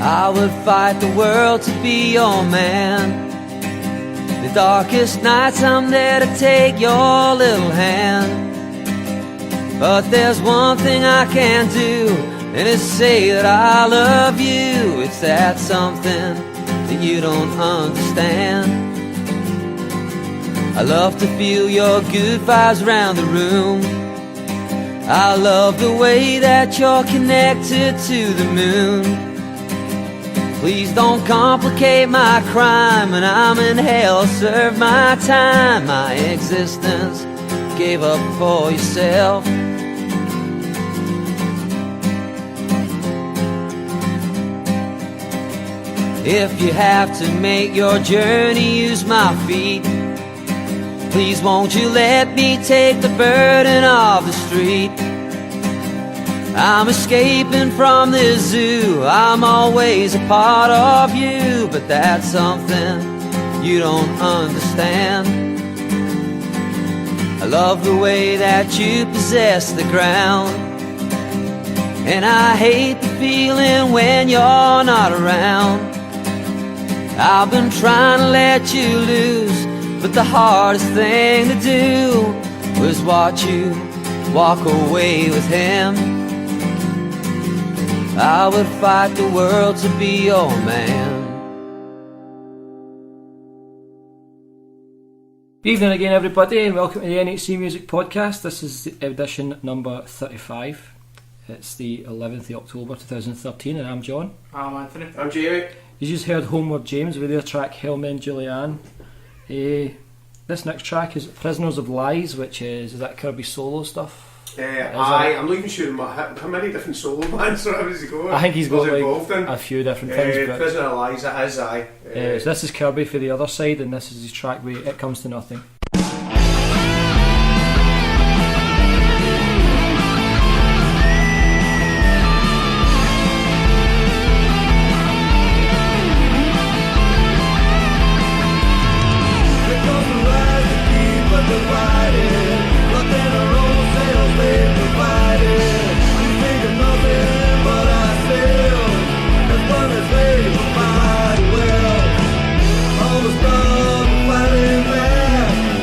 I would fight the world to be your man. The darkest nights I'm there to take your little hand. But there's one thing I can't do, and it's say that I love you. It's that something that you don't understand. I love to feel your good vibes around the room. I love the way that you're connected to the moon. Please don't complicate my crime. When I'm in hell, serve my time. My existence gave up for yourself. If you have to make your journey use my feet, please won't you let me take the burden of the street. I'm escaping from this zoo, I'm always a part of you. But that's something you don't understand. I love the way that you possess the ground, and I hate the feeling when you're not around. I've been trying to let you loose, but the hardest thing to do was watch you walk away with him. I would fight the world to be your man. Evening again, everybody, and welcome to the NHC MUSIC Podcast. This is edition number 35. It's the 11th of October 2013, and I'm John. I'm Anthony. I'm Jamie. You just heard Homeward James with their track Hellmen Julianne. This next track is Prisoners of Lies, which is that Kirby solo stuff? I'm not even sure how many different solo bands has he got. I think he's got involved in a few different things. But Prisoner of Lies, it is, aye. So this is Kirby for the other side, and this is his track with It Comes to Nothing. All the stuff fighting back.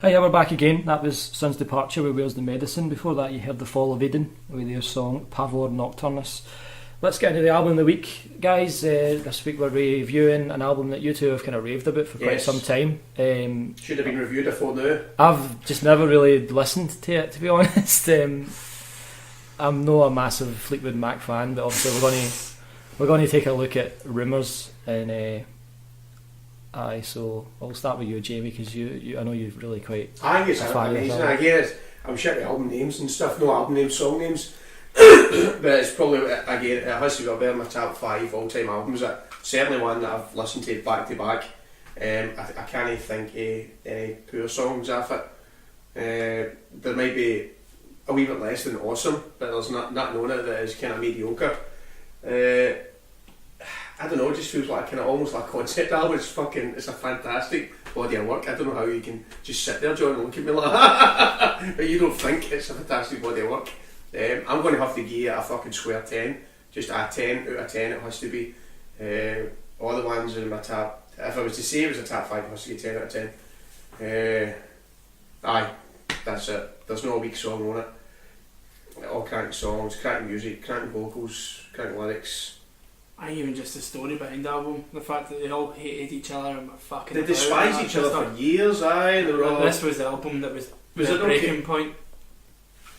Hi, we're back again. That was Sun's Departure with Where's the Medicine. Before that you heard The Fall of Eden with their song Pavor Nocturnus. Let's get into the album of the week, guys. This week we're reviewing an album that you two have kind of raved about for quite some time. Should have been reviewed before now. I've just never really listened to it, to be honest. I'm not a massive Fleetwood Mac fan, but obviously we're going to take a look at Rumours and so I'll start with you, Jamie, because you I know you've really quite. I think it's amazing. Again, I'm shit with album names and stuff, no album names, song names. But it's probably, again, it has to be up there in my top 5 all-time albums. Certainly one that I've listened to back to back. I can't think of any poor songs off it. There might be a wee bit less than awesome, but there's not knowing it that is kind of mediocre. I don't know, it just feels like kind of almost like a concept album. It's a fantastic body of work. I don't know how you can just sit there, John, and look at me like that. But you don't think it's a fantastic body of work. I'm going to have to give it a fucking square 10. Just a 10 out of 10 it has to be. All the ones in my top, if I was to say it was a top 5, it has to be 10 out of 10. Aye, that's it. There's no weak song on it. All cracking songs, cracking music, cracking vocals, cracking lyrics. I even just the story behind the album, the fact that they all hated each other and were fucking. They despised each other for years. Aye, they were all. This was the album that was the breaking point.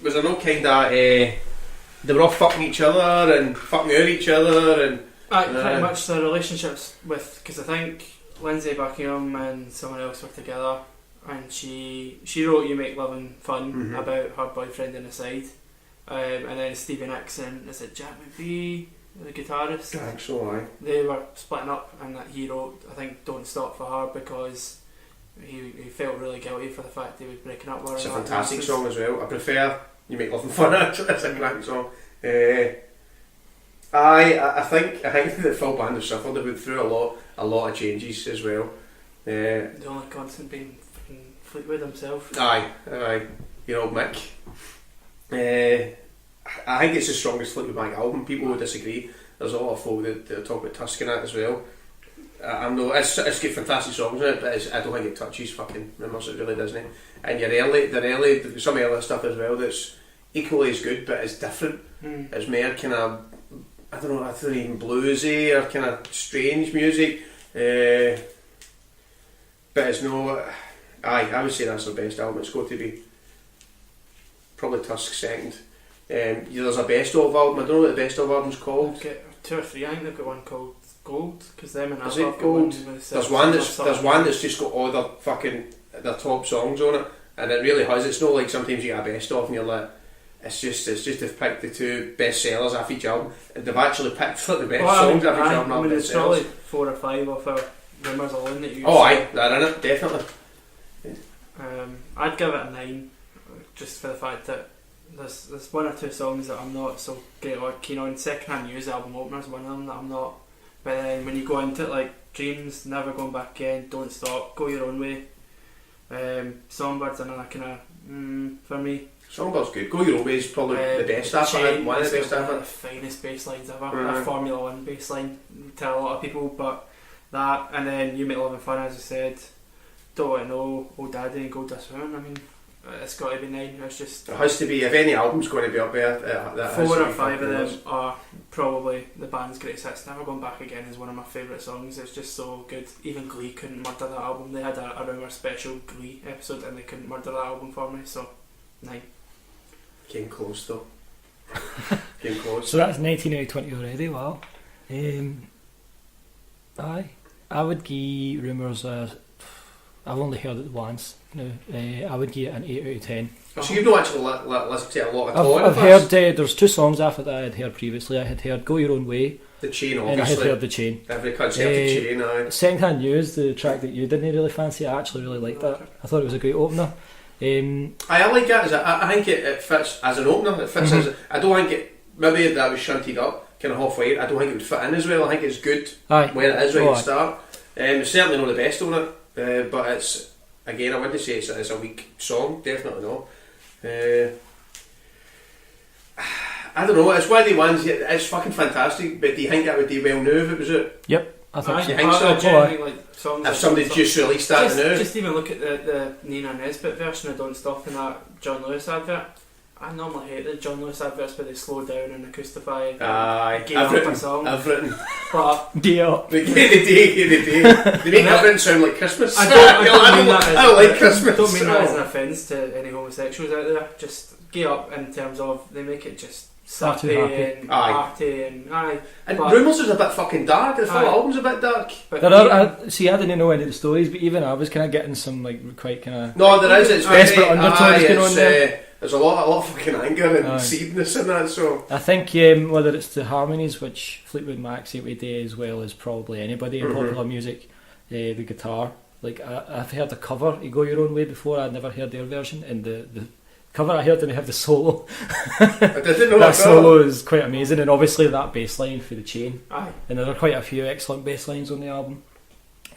Was there no kind of they were all fucking each other and fucking out each other and. Pretty much the relationships with, because I think Lindsay Buckingham and someone else were together, and she wrote "You Make Loving Fun" about her boyfriend on the side, and then Stevie Nicks and is it Jack McVie, the guitarist? I think so, aye. They were splitting up, and that he wrote, I think, "Don't Stop" for her because he felt really guilty for the fact he was breaking up with her. It's a fantastic song as well. I prefer "You Make Loving Fun." It's a great song. I think the full band have suffered. They went through a lot of changes as well. The only constant being fucking Fleetwood himself. Aye, your old Mick. I think it's the strongest Fleetwood Mac album. People would disagree. There's a lot of folk that talk about Tusk in it as well. It's got fantastic songs in it, but I don't think it touches fucking Rumours. It really doesn't. And some early stuff as well that's equally as good, but it's different. It's more kind of, I don't know, even bluesy or kind of strange music. But it's no. I would say that's their best album. It's got to be probably Tusk's second. There's a best of album. I don't know what the best of album's called. I've got 2 or 3. I think they've got one called Gold, because them and Is I've it got Gold? one with There's one that's just got all their top songs on it, and it really has. It's not like sometimes you get a best of and you're like, it's just they've picked the 2 best sellers off each album, and they've actually picked for the best songs off each album. I mean, it's probably 4 or 5 of our Rumours alone that you. Oh, aye, they're in it definitely. I'd give it a 9, just for the fact that there's 1 or 2 songs that I'm not so great or keen on. Secondhand News album opener's one of them that I'm not. But then when you go into it, like Dreams, Never Going Back Again, Don't Stop, Go Your Own Way, Songbird's another kind of for me. Songbird's good. Go Your Own Way is probably the best ever. One of the best ever. The finest bass lines ever. A Formula 1 bass line to a lot of people, but that, and then You Make Love and Fun, as I said, Don't Want to Know, Oh Daddy, and Gold Dust Woman. I mean, it's got to be 9. It's just, it has to be. If any album's going to be up there, that 4 or 5 of them are probably the band's greatest hits. Never Going Back Again is one of my favourite songs. It's just so good. Even Glee couldn't murder that album. They had a Rumour special Glee episode and they couldn't murder that album for me, so 9. Came close though. Came close. So that's 19 out of 20 already. Wow. Aye, I would give Rumours I've only heard it once now. I would give it an 8 out of 10. So you've not actually listened to it a lot at all? I've heard, there's 2 songs after that I had heard previously. I had heard Go Your Own Way, The Chain, obviously. and I had heard The Chain. Every concert, The Chain, aye. Secondhand News, the track that you didn't really fancy, I actually really liked that. I thought it was a great opener. I like that. I think it fits as an opener. It fits as I don't think it. Maybe that was shunted up, kind of halfway. I don't think it would fit in as well. I think it's good where it is right at the start. It's certainly not the best on it, but it's, again, I wouldn't say it's a weak song. Definitely not. I don't know. It's one of the ones. It's fucking fantastic. But do you think that would do well now if it was it? Yep, I think so. You think so? Songs If somebody just released that now, just even look at the Nina Nesbitt version of Don't Stop in that John Lewis advert. I normally hate the John Lewis adverts where they slow down and acoustify. I've written. But day up. The day. They make everything sound like Christmas. I don't like Christmas. I don't mean that as an offence to any homosexuals out there. Just get up in terms of they make it just sappy and arty and aye. And Rumours is a bit fucking dark. The full album's a bit dark. But I didn't know any of the stories, but even I was kind of getting some like quite kind of there is. It's desperate undertones going on there. There's a lot of fucking anger and seedness in that. So I think whether it's the harmonies, which Fleetwood Mac seem to do as well as probably anybody in popular music, the guitar. Like I've heard the cover, You Go Your Own Way, before. I'd never heard their version, and the cover I heard didn't have the solo. I didn't know that solo is quite amazing, and obviously that bass line for The Chain. Aye. And there are quite a few excellent bass lines on the album.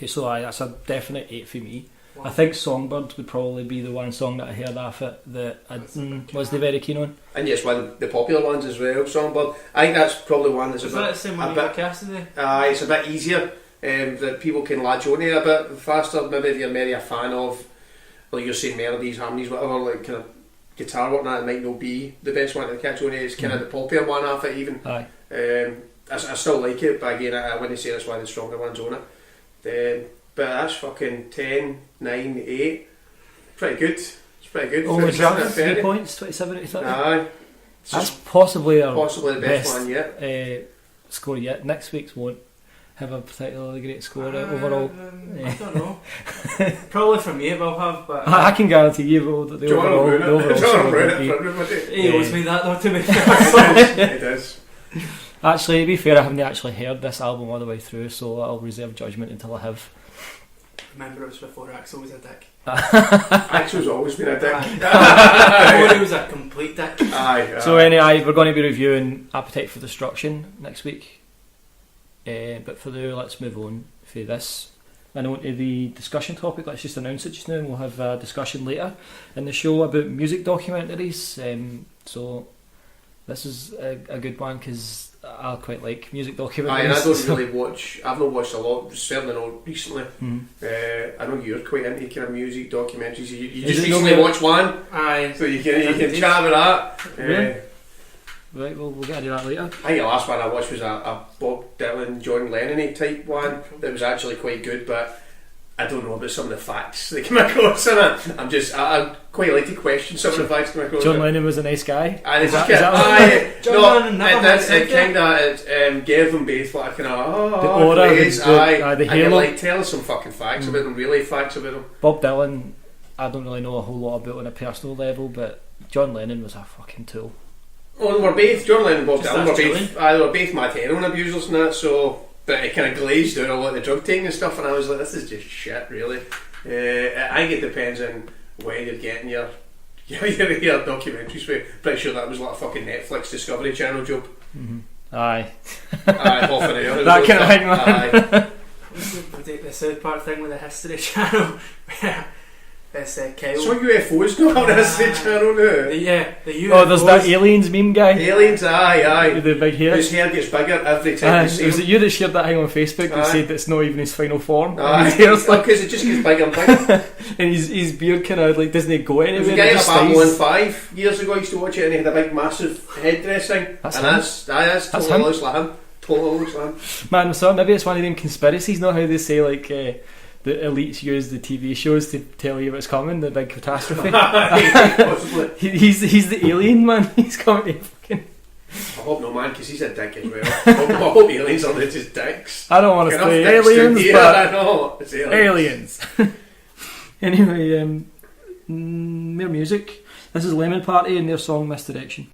So that's a definite 8 for me. Wow. I think Songbird would probably be the one song that I heard off it that I wasn't very keen on. And yes, one of the popular ones as well, Songbird. I think that's probably one that's is that the same one you got Cassidy? It's a bit easier, that people can latch on to a bit faster. Maybe if you're maybe a fan of, like you're saying, melodies, harmonies, whatever, like kind of guitar work, that might not be the best one to catch on to. It's kind of the poppier one off it even. Aye. I still like it, but again, I wouldn't say that's one of the stronger ones on it. But that's fucking 10, 9, 8. Pretty good. It's pretty good. Oh, is that 3 points? 27 out of 30? Aye. That's possibly the best one yet. Score yet. Next week's won't have a particularly great score overall. I don't know. Probably for me it will have, but I can guarantee you that the overall score won't be. He owes me that though, to me. It does. Actually, to be fair, I haven't actually heard this album all the way through, so I'll reserve judgment until I have. Remember, it was before Axel was a dick. Axel's always been a dick. Before he was a complete dick. So anyway, we're going to be reviewing Appetite for Destruction next week. But for now, let's move on for this and on to the discussion topic. Let's just announce it just now, and we'll have a discussion later in the show about music documentaries. So this is a good one because I quite like music documentaries. And I don't really watch. I've not watched a lot, certainly not recently. I know you're quite into kind of music documentaries. You just recently watched one, so you can chat about that. Really? Right, well, we'll get into that later. I think the last one I watched was a Bob Dylan, John Lennon type one that was actually quite good, but I don't know about some of the facts they come across in it. I quite like to question some of the facts that come across. John Lennon was a nice guy. John Lennon never it gave them both like kind of the aura, the halo. Like tell us some fucking facts about them, really facts about them. Bob Dylan, I don't really know a whole lot about on a personal level, but John Lennon was a fucking tool. Oh, they were both John Lennon and Bob Dylan they were both mad heroin abusers and that, so. But it kind of glazed out a lot of the drug taking and stuff, and I was like, this is just shit, really. I think it depends on when you're getting your documentaries for. Pretty sure that was like a fucking Netflix Discovery Channel job. Mm-hmm. Aye, half an hour. That kind of thing, man. Aye. We take the South Park thing with the History Channel. It's Kyle. So UFOs not on the History Channel now. The UFOs. Oh, there's that aliens meme guy. Aliens, aye. With the big hair. His hair gets bigger every time you see him. Was it you that shared that thing on Facebook and said it's not even his final form? Aye. Because it just gets bigger and bigger. And his beard kind of like doesn't go anywhere. There was a guy at Babylon 5 years ago, I used to watch it, and he had a big massive headdress thing. That's totally looks like him. Totally looks like him. Man, so maybe it's one of them conspiracies, not how they say like the elites use the TV shows to tell you what's coming, the big catastrophe. he's the alien, man. He's coming to fucking... I hope no, man, because he's a dick as well. I hope aliens are not just dicks. I don't want to say aliens, but I know, it's aliens. Anyway, more music. This is Lemon Party and their song Misdirection.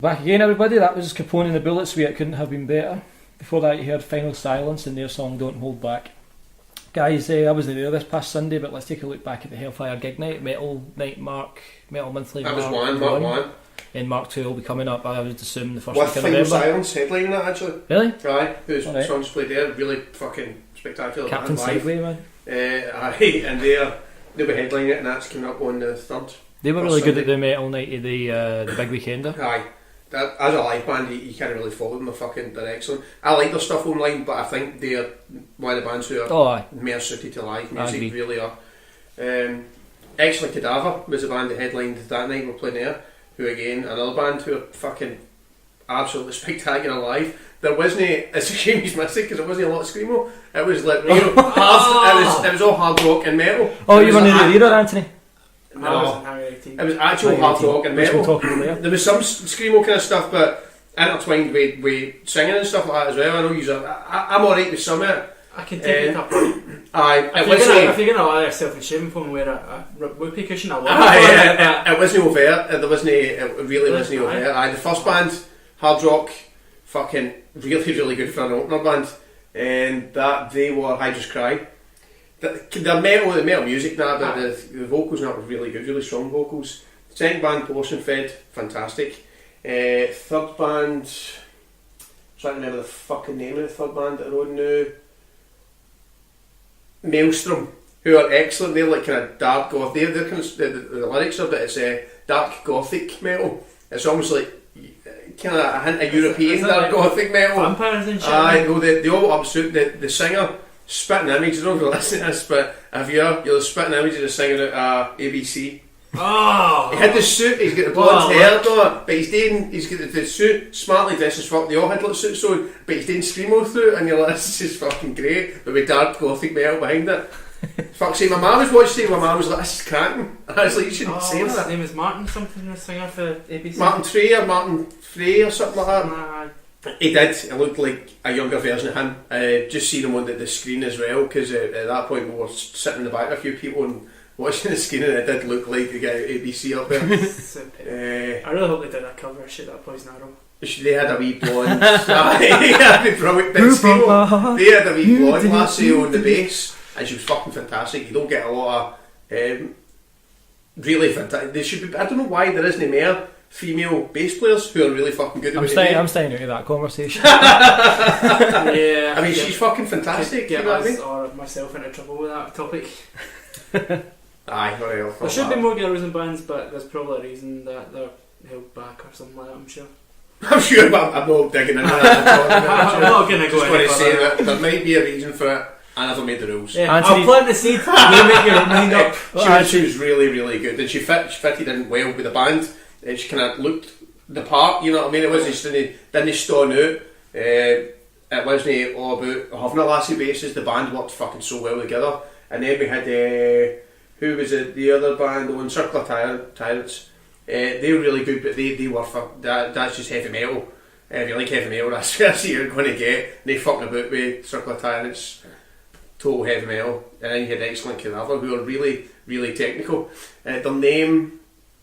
Back again, everybody. That was Capone and the Bullets with It Couldn't Have Been Better. Before that, you heard Final Silence and their song Don't Hold Back. Guys, I wasn't there this past Sunday, but let's take a look back at the Hellfire Gig Night, Metal Monthly. That was Mark 1. And Mark 2 will be coming up, I would assume, the first with week of Final November. Silence headlining that, actually. Really? Aye, whose All right. songs played there, really fucking spectacular. Captain band, live. Segway, man. Aye, and they'll be headlining it, and that's coming up on the 3rd. They were really good at the Metal Night of the Big Weekender. Aye. That, as a live band, you can't really follow them. They're excellent. I like their stuff online, but I think they're one of the bands who are more suited to live music, really are. Excellent Cadaver was the band that headlined that night. We're playing there. Who again, another band who are fucking absolutely spectacular live. There wasn't it's a shame he's missing because there wasn't a lot of screamo. It was like real hard. It was all hard rock and metal. Oh, you were near the either, Anthony? No, it was actual hard rock and metal. There was some screamo kind of stuff, but intertwined with singing and stuff like that as well. I know I'm alright with some of it. I can take it up. Aye, if you're going to allow yourself in shaming for wear a whoopee cushion, I love it. It wasn't overt. It really wasn't overt. Aye, the first band, hard rock, fucking really good for an opener band, and that they were I Just Cry. The metal music now, but the vocals now were really good, really strong vocals. Second band, Portion Fed, fantastic. Third band, I'm trying to remember the fucking name of the third band that are on now. Maelstrom, who are excellent. They're like kind of dark goth. They're kind of the lyrics of it. It's dark gothic metal. It's almost like kind of a hint of European dark gothic metal. Vampires and shit. Aye, no, the all absolute the singer spitting images. I don't know if you're listening to this, but if you're spitting images of singing at ABC. Oh, he had the suit. He's got the blonde hair, though, but he's got the suit smartly dressed as fuck. They all had little suits on, but he's doing screamo through it, and you're like, this is fucking great. But with dark gothic metal behind it. Fuck, see, my mum was watching it. My mum was like, this is cracking. I was like, you shouldn't say that. His name is Martin something, the singer for ABC. Martin Frey or something like that. He did. It looked like a younger version of him. Just seen him on the screen as well, because at that point we were sitting in the back with a few people and watching the screen, and it did look like the guy at ABC up there. I really hope they did a cover of shit that Poison Arrow. They had a wee blonde. They had a wee blonde lassie on the bass, and she was fucking fantastic. You don't get a lot of really fantastic. There should be. I don't know why there isn't more female bass players who are really fucking good. I'm staying out of that conversation. Yeah, I mean, she's fucking fantastic. Get you know us what I mean? or myself into trouble with that topic. Aye, very well. There should be more girls in bands, but there's probably a reason that they're held back or something like that, I'm sure. I'm sure, but I'm not digging into that. I'm not going to go any say that there might be a reason for it. I never made the rules. Yeah, I'll plant the seed. You make your mind up. She was really, really good, and she fitted in well with the band. And she kind of looked the part. You know what I mean? It wasn't just didn't stone out. It wasn't all about having a lassie basis. The band worked fucking so well together. And then we had who was it? The other band on Circle of Tyrants. They were really good, but they were that's just heavy metal. If you like heavy metal, that's what you're going to get. They fucking about with Circle of Tyrants, total heavy metal. And then you had Excellent Cadaver, who were really, really technical. Their name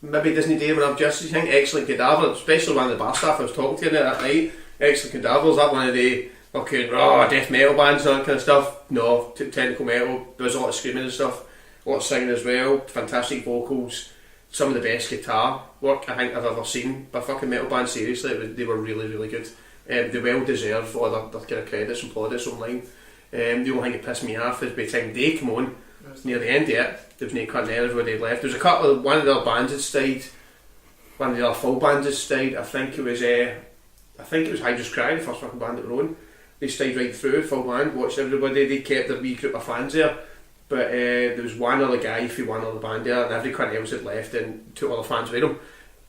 maybe doesn't do them enough justice. I think Excellent Cadaver, especially one of the bar staff I was talking to that night. Excellent Cadaver, is that one of the fucking raw death metal bands and that kind of stuff? No, technical metal. There was a lot of screaming and stuff, a lot of singing as well. Fantastic vocals. Some of the best guitar work I think I've ever seen by fucking metal band. Seriously, they were really, really good. They well deserve all their kind of credits and plaudits online. The only thing that pissed me off is by the time they come on, near the end of it, there was no cutting errors where they left. There was a couple of, one of their bands had stayed, one of their full bands had stayed. I think it was I Just Cry, the first fucking band that were on. They stayed right through, full band, watched everybody. They kept their wee group of fans there. But there was one other guy from one other band there, and everyone else had left and took all the fans with them.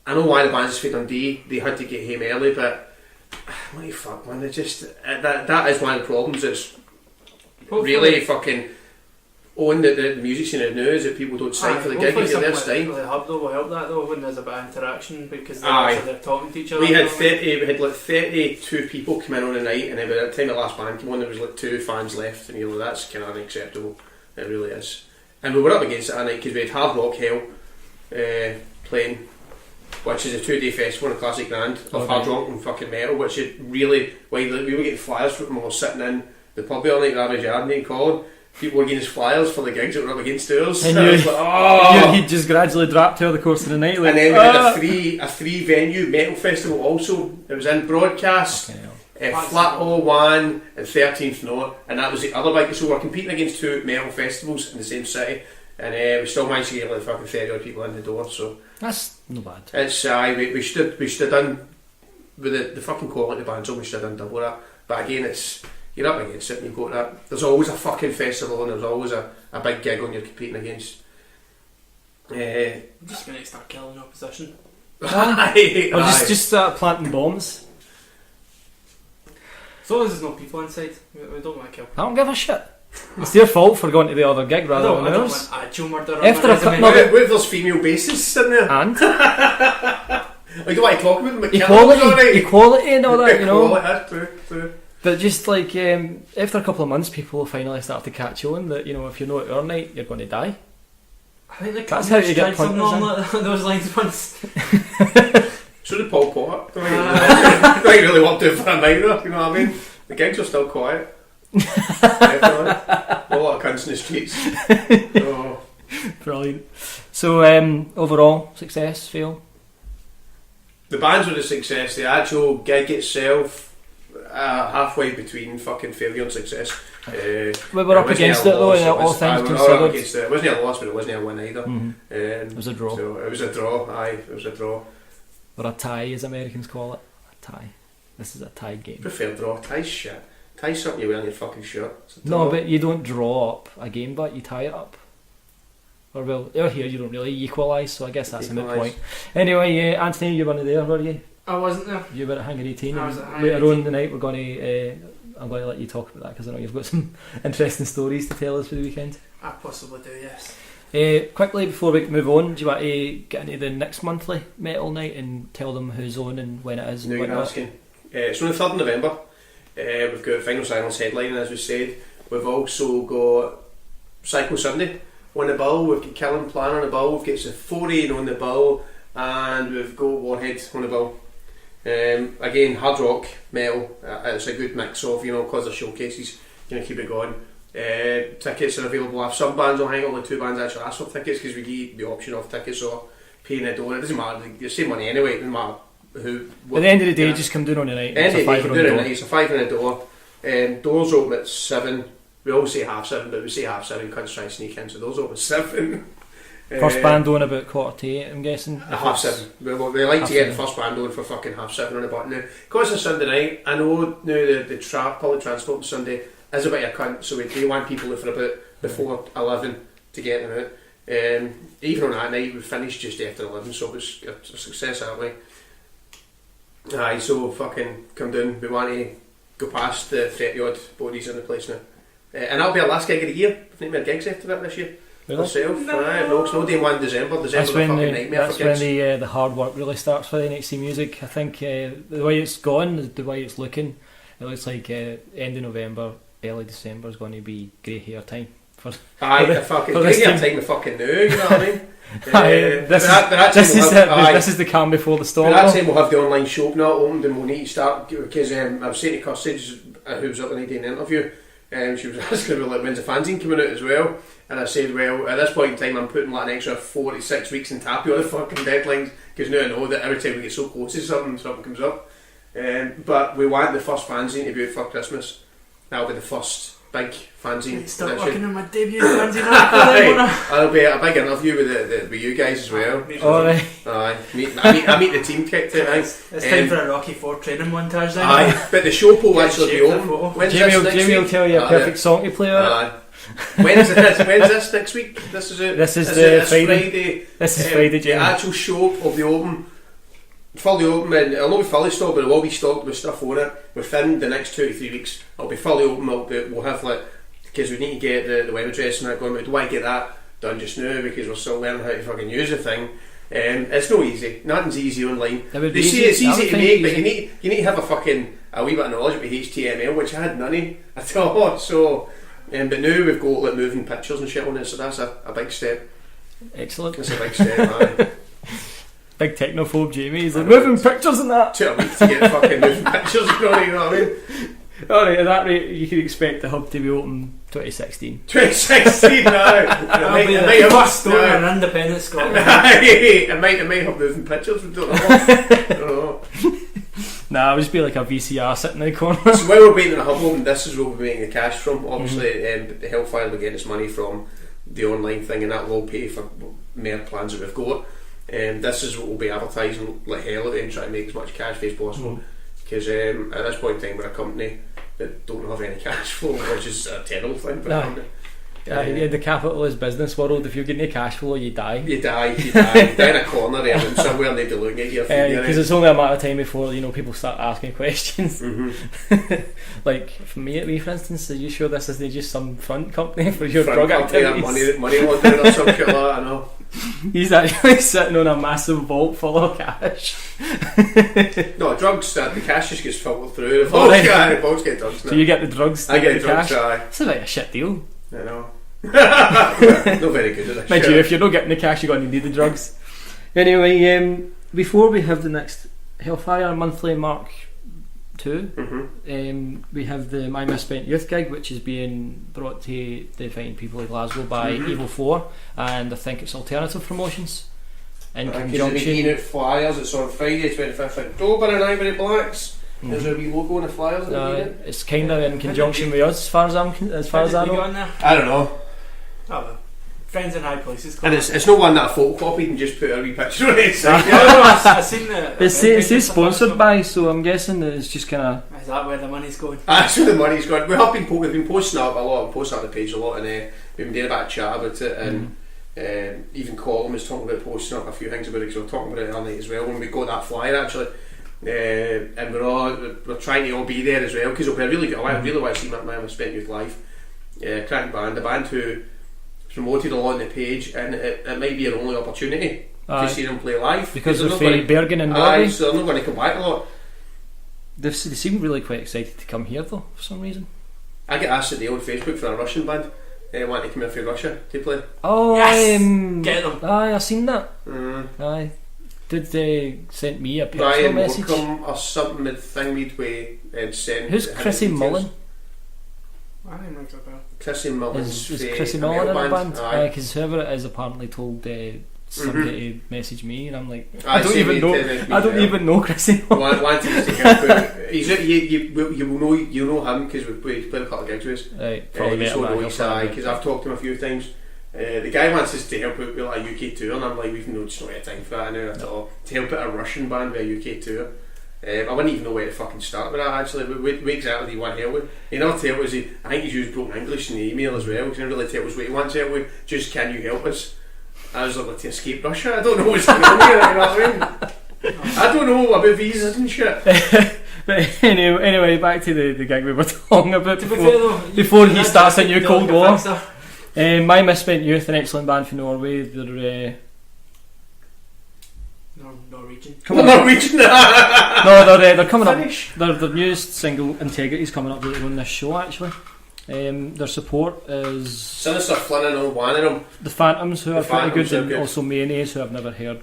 I know why the band's fit on D, they had to get him early, but what the fuck, man, they just that is one of the problems. It's really fucking on the music scene now is that people don't sign for the gig if you're there staying. The hub though will help that though when there's a bit of interaction because they're talking to each other. We had like 32 people come in on a night, and then by the time the last band came on there was like 2 fans left, and that's kind of unacceptable. It really is. And we were up against it that night because we had Hard Rock Hell playing which is a 2-day festival in a classic band of hard rock and fucking metal, which is really, we were getting flyers from them when we were sitting in the pub all night, Ravage Yard, and Colin. People were getting us flyers for the gigs that were up against ours. And I was like, he just gradually dropped over the course of the night. Like, and then we had a three venue metal festival also. It was in Broadcast, Flat 01 and 13th North, and that was the other big. So we're competing against 2 metal festivals in the same city, and we still managed to get like fucking 30 odd people in the door. So that's not bad. It's we should have done with the fucking quality of the bands. We should have done double that. But again, it's you're up against it and you go to that. There's always a fucking festival and there's always a big gig on you're competing against. I'm just going to start killing opposition. Or just start planting bombs. As long as there's no people inside, we don't want to kill. I don't give a shit. It's their fault for going to the other gig rather than I don't ours. want actual murder. After What if there's female bassists sitting there? And I don't want to talk about them. equality and all that, you know. That's true. But just like after a couple of months, people finally start to catch on that, you know, if you're not at our night, you're going to die. I think the That's how you get something pointers along those lines once. So did Paul Potter. Don't really want to for a minor, you know what I mean? The gigs are still quiet. Definitely. A lot of cunts in the streets. Oh. Brilliant. So overall, success, fail? The bands were a success. The actual gig itself, halfway between fucking failure and success. We were up against it though, all things considered. It wasn't a loss, but it wasn't a win either. It was a draw. So it was a draw. It was a draw. Or a tie, as Americans call it. A tie. This is a tie game. Prefer draw. Tie's shit. Tie's something you wear on your fucking shirt. No, but you don't draw up a game, but you tie it up. Or well, out here you don't really equalise, so I guess that's a moot point. Anyway, Anthony, you weren't there, were you? I wasn't there. You were at Hangar 18. I was at Hangar Later 18. on the night, I'm going to let you talk about that because I know you've got some interesting stories to tell us for the weekend. I possibly do, yes. Quickly before we move on, do you want to get into the next monthly metal night and tell them who's on and when it is? No, you're asking. It's on the 3rd of November. We've got Final Silence headlining, as we said. We've also got Psycho Sunday on the bill. We've got Killing Plan on the bill. We've got Sephorian on the bill, and we've got Warhead on the bill. Again, hard rock, metal. It's a good mix of, you know, because they're showcases, you know, keep it going. Tickets are available. If some bands will hang out, like 2 bands actually ask for tickets because we give the option of tickets or paying a door. It doesn't matter, you save money anyway, it doesn't matter who. At the end of the day, just come down on the night. It's a £5 on the door. Doors open at 7. We always say 7:30, but we say 7:30. Cunts try to sneak in, so doors open at 7. First band on about 6:45, I'm guessing. At 7:30. They like to get the first band on for fucking 7:30 on the button. Now, because it's Sunday night, I know now the public transport on Sunday is a bit of a cunt, so we do want people for about before 11 to get them out. Even on that night, we finished just after 11, so it was a success that way. Aye, so fucking come down. We want to go past the 30 odd bodies in the place now. And that'll be our last gig of the year. We've not made gigs after that this year. Really? Myself, no, it's no day 1 December. December's a fucking nightmare that's for gigs. when the hard work really starts for the NHC Music. I think the way it's gone, the way it's looking, it looks like end of November, early December is going to be grey hair time. The fucking grey hair time, the fucking new, you know what I mean? This is the calm before the storm. But that time we'll have the online shop now opened and we'll need to start, because I was saying to Cussage, who was up the night doing an interview, she was asking about like, when's the fanzine coming out as well, and I said, well, at this point in time I'm putting like an extra 4 to 6 weeks in Tappy on the fucking deadlines, because now I know that every time we get so close to something comes up. But we want the first fanzine to be out for Christmas. That'll be the first big fanzine. Start working on my debut fanzine after that'll be a big interview with you guys as well. Alright. I meet the team kicked it. It's time for a Rocky 4 training montage then. Aye, but the show will actually be open. Jamie will tell you a perfect song to play out. When's this next week? This is Friday. This is Friday, Jamie. The actual show will be open. Fully open, and it'll not be fully stocked, but it will be stocked with stuff on it within the next 2 to 3 weeks. It'll be fully open. We'll have like, because we need to get the web address and that going. But do I get that done just now because we're still learning how to fucking use the thing? It's no easy. Nothing's easy online. They say it's easy to make, but you need to have a wee bit of knowledge about HTML, which I had none at all. So, but now we've got like moving pictures and shit on it, so that's a big step. Excellent. It's a big step. big technophobe Jamie. He's like, moving pictures and that. Took a week to get fucking moving pictures going, you know what I mean? Alright, at that rate, you could expect the hub to be open 2016. 2016 now. It might have first store in independent Scotland. It might have moving pictures. We don't know. I don't know. Nah, it would just be like a VCR sitting in the corner. So while we're waiting in the hub open, this is where we're making the cash from. Obviously, the Hellfire will get its money from the online thing, and that will pay for more plans that we've got. This is what we'll be advertising like hell at it and try to make as much cash as possible. Because at this point in time, we're a company that don't have any cash flow, which is a terrible thing for a company. In the capitalist business world, if you're getting any cash flow, you die. You die in a corner there and somewhere and they'd be looking at you. Because it's only a matter of time before people start asking questions. Like for me, for instance, are you sure this isn't just some front company for your drug activities? Money laundering or some shit like that, I know. He's actually sitting on a massive vault full of cash. No, drugs, the cash just gets filtered through. The vaults get drugs now. So you get the drugs, I get the drugs, cash. It's like a shit deal. I know. Not very good at this. Mind you, if you're not getting the cash, you're going to need the drugs. Anyway, before we have the next Hellfire monthly Mark 2, we have the My Misspent Youth gig, which is being brought to the fine people of Glasgow by Evil 4, and I think it's Alternative Promotions in conjunction. It's out flyers. It's on Friday, 25th October in Ivory Blacks. There's a wee logo on the flyers. It's kind of in conjunction with us, as far as I know. I don't know. Oh well. Friends in high places. And it's not one that I photocopied and just put a wee picture on it. I've seen the. It says sponsored by, so I'm guessing that it's just kind of. Is that where the money's going? That's where the money's going. We've been posting up a lot, posting up the page a lot, and we've been doing a bit of chat about it, and even Colin was talking about posting up a few things about it, because we were talking about it earlier as well when we got that flyer actually. And we're trying to all be there as well, because it'll be a really good. I really want to see My Misspent Youth live. Cracking band, a band who promoted a lot on the page, and it might be our only opportunity to see them play live, because of Bergen and Norway. So they're not going to come back a lot. They seem really quite excited to come here though, for some reason. I get asked today on Facebook for a Russian band wanting to come here from Russia to play. Oh, yes! Get them. Aye, I seen that. Aye. Did they send me a personal Brian message? Morecambe or something with thing midway and sent. Who's Chrissy Mullen? I didn't ring that bell. Chrissy Mullen's is Chrissy Mullen in a band? Aye, because whoever it is apparently told somebody to message me, and I'm like, I don't even know Chrissy Mullen. One thing to help. You know him because we've played a couple of gigs with us. Right, probably because I've talked to him a few times. The guy wants us to help out with like a UK tour, and I'm like, we've just not had time for that now at all. To help out a Russian band with a UK tour. I wouldn't even know where to fucking start with that actually. What exactly do you want help with? He never tell us, I think he's used broken English in the email as well, because he never really tell us what he wants help with, just can you help us? I was like, to escape Russia? I don't know what's going on here, you know what I mean? I don't know about visas and shit. But anyway, back to the gig we were talking about before he starts a new Cold War. My Misspent Youth, an excellent band from Norway. They're Norwegian. Norwegian. No, they're coming Finnish. Up. Their newest single Integrity's coming up later on this show actually. Their support is Sinister Flynn and one of them. The Phantoms, who are pretty good, and also Mayonnaise, who I've never heard.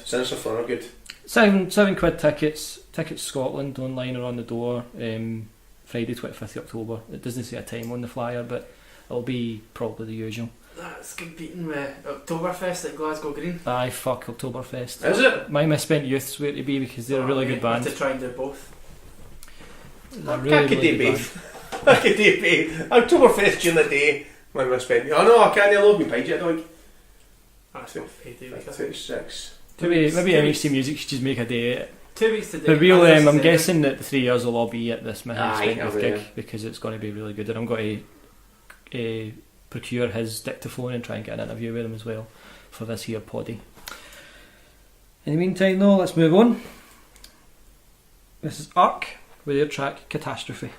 Sinister Flynn are good. £7 tickets. Tickets Scotland online are on the door. Friday 25th October. It doesn't say a time on the flyer, but it'll be probably the usual. That's competing with Oktoberfest at Glasgow Green. Aye, fuck Oktoberfest. Is it? My Misspent Youth's where to be, because they're a really good band. To try and do both. I could do both. Oktoberfest during the day. My Misspent. Oh no, I can't. They'll open page it, dog. That's not paid. 26. Maybe NHC Music should just make a day. 2 weeks today. But we'll, I'm guessing that the 3 years will all be at this My Misspent Youth gig, because it's going to be really good, and I'm going to procure his dictaphone and try and get an interview with him as well for this here poddy. In the meantime though, let's move on. This is Ark with their track Catastrophe.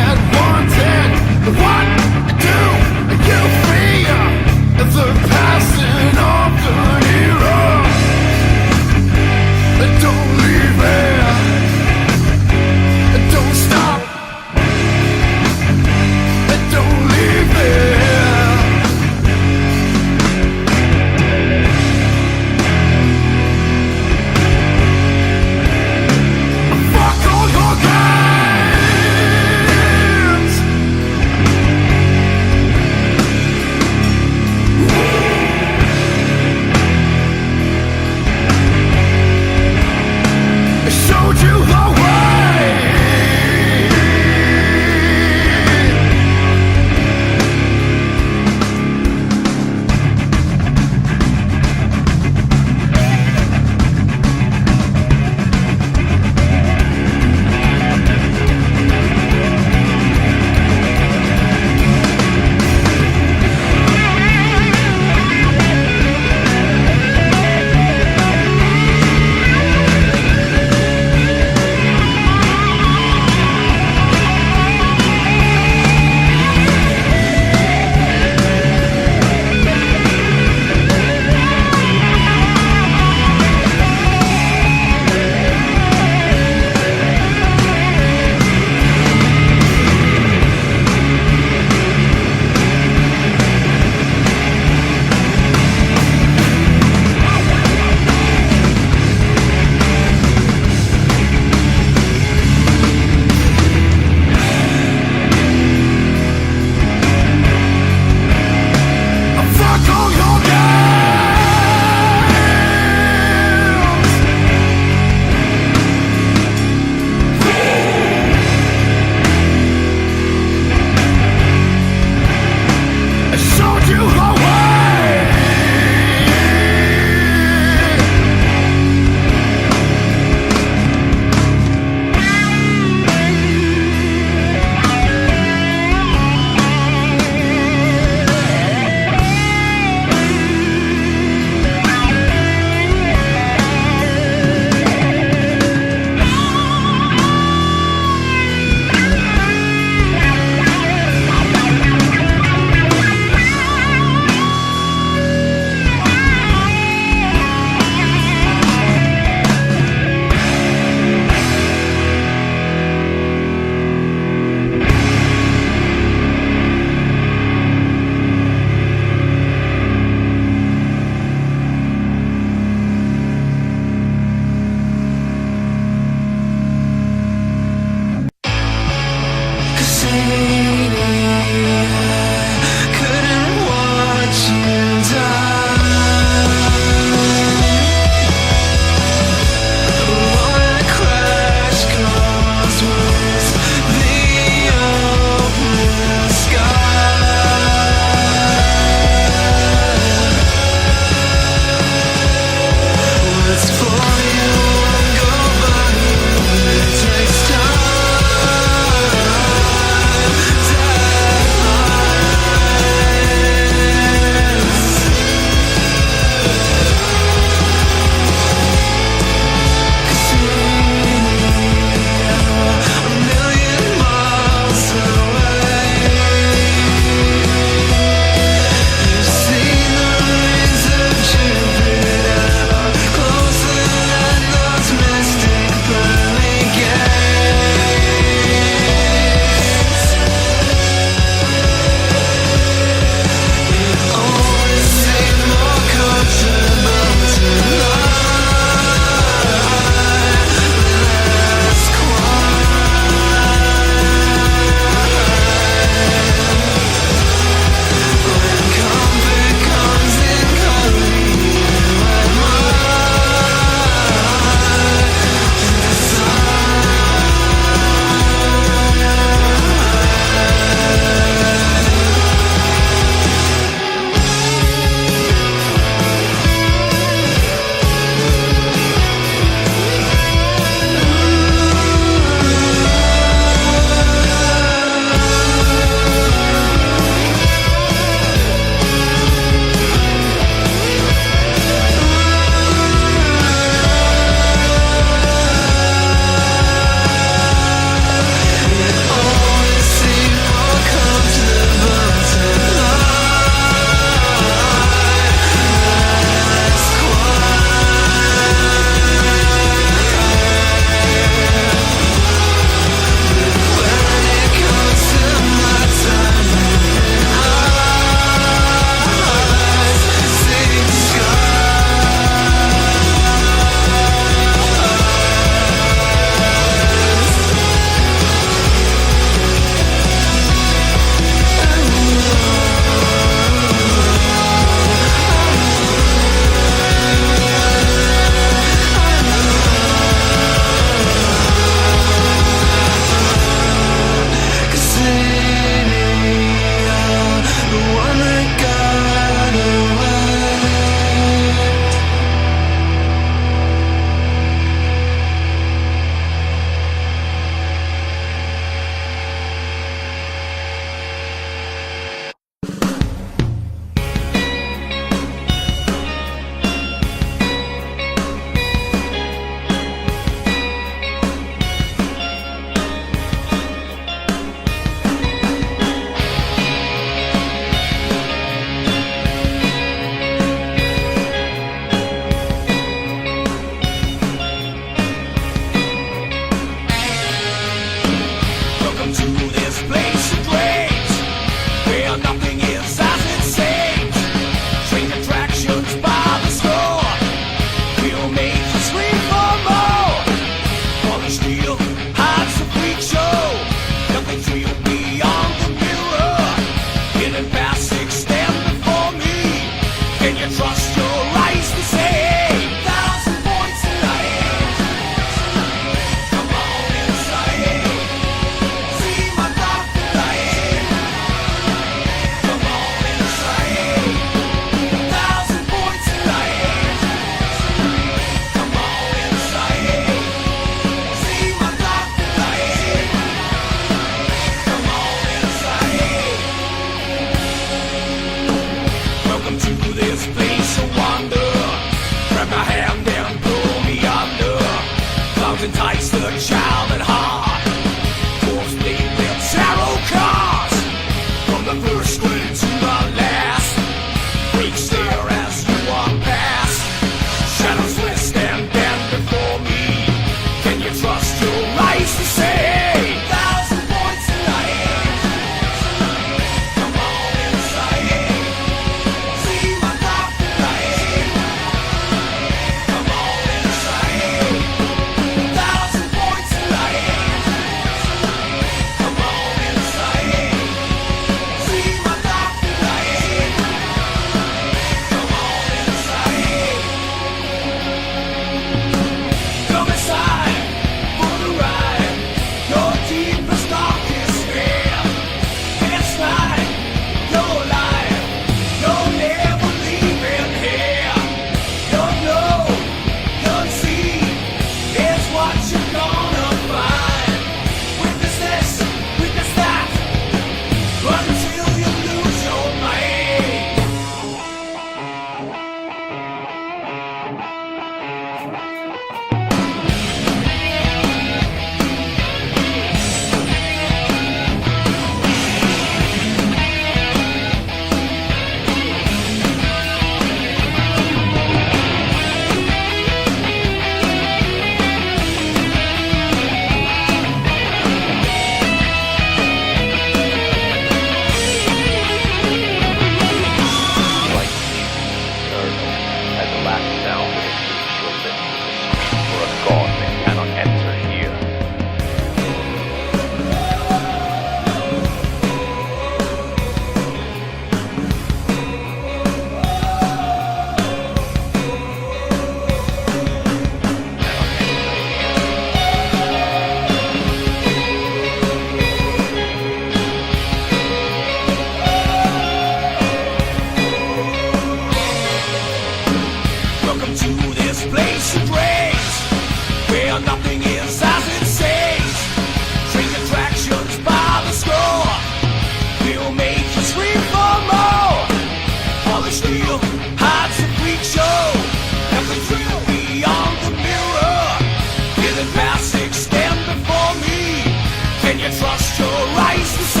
you trust your eyes to see?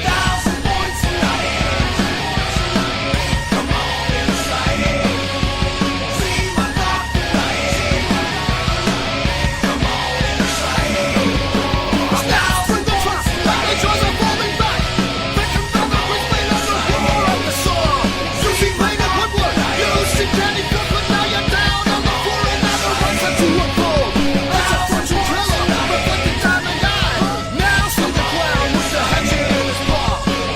1,000 points tonight. Come on inside it. See my dark tonight. Come on inside it. Now with the trust, like the jaws are falling back. Victim found the quick blade on the floor of the saw. You see painted woodwork, you see candy cook, but now you're down on the floor and now the runs are to a pull. It's a fortune teller, reflecting time and night. Now see the clown with the hatchet in his paw.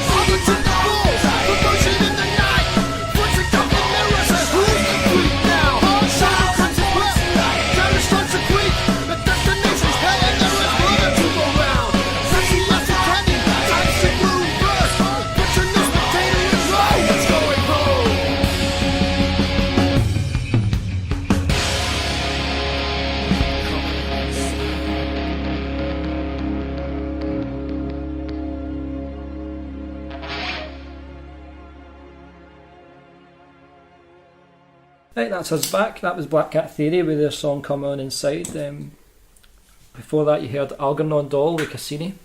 Father took the bulls, perversion in the night. Foot's up in mirrors, who's the freak now? Shadow cuts his whip, carry starts to creak. The destination's hell and there is blood to go round. Sexy as a candy, toxic blue burst. Put your new potato in row, it's going home. Right, that's us back. That was Black Cat Theory with their song Come On Inside. Before that you heard Algernon Doll with Cassini.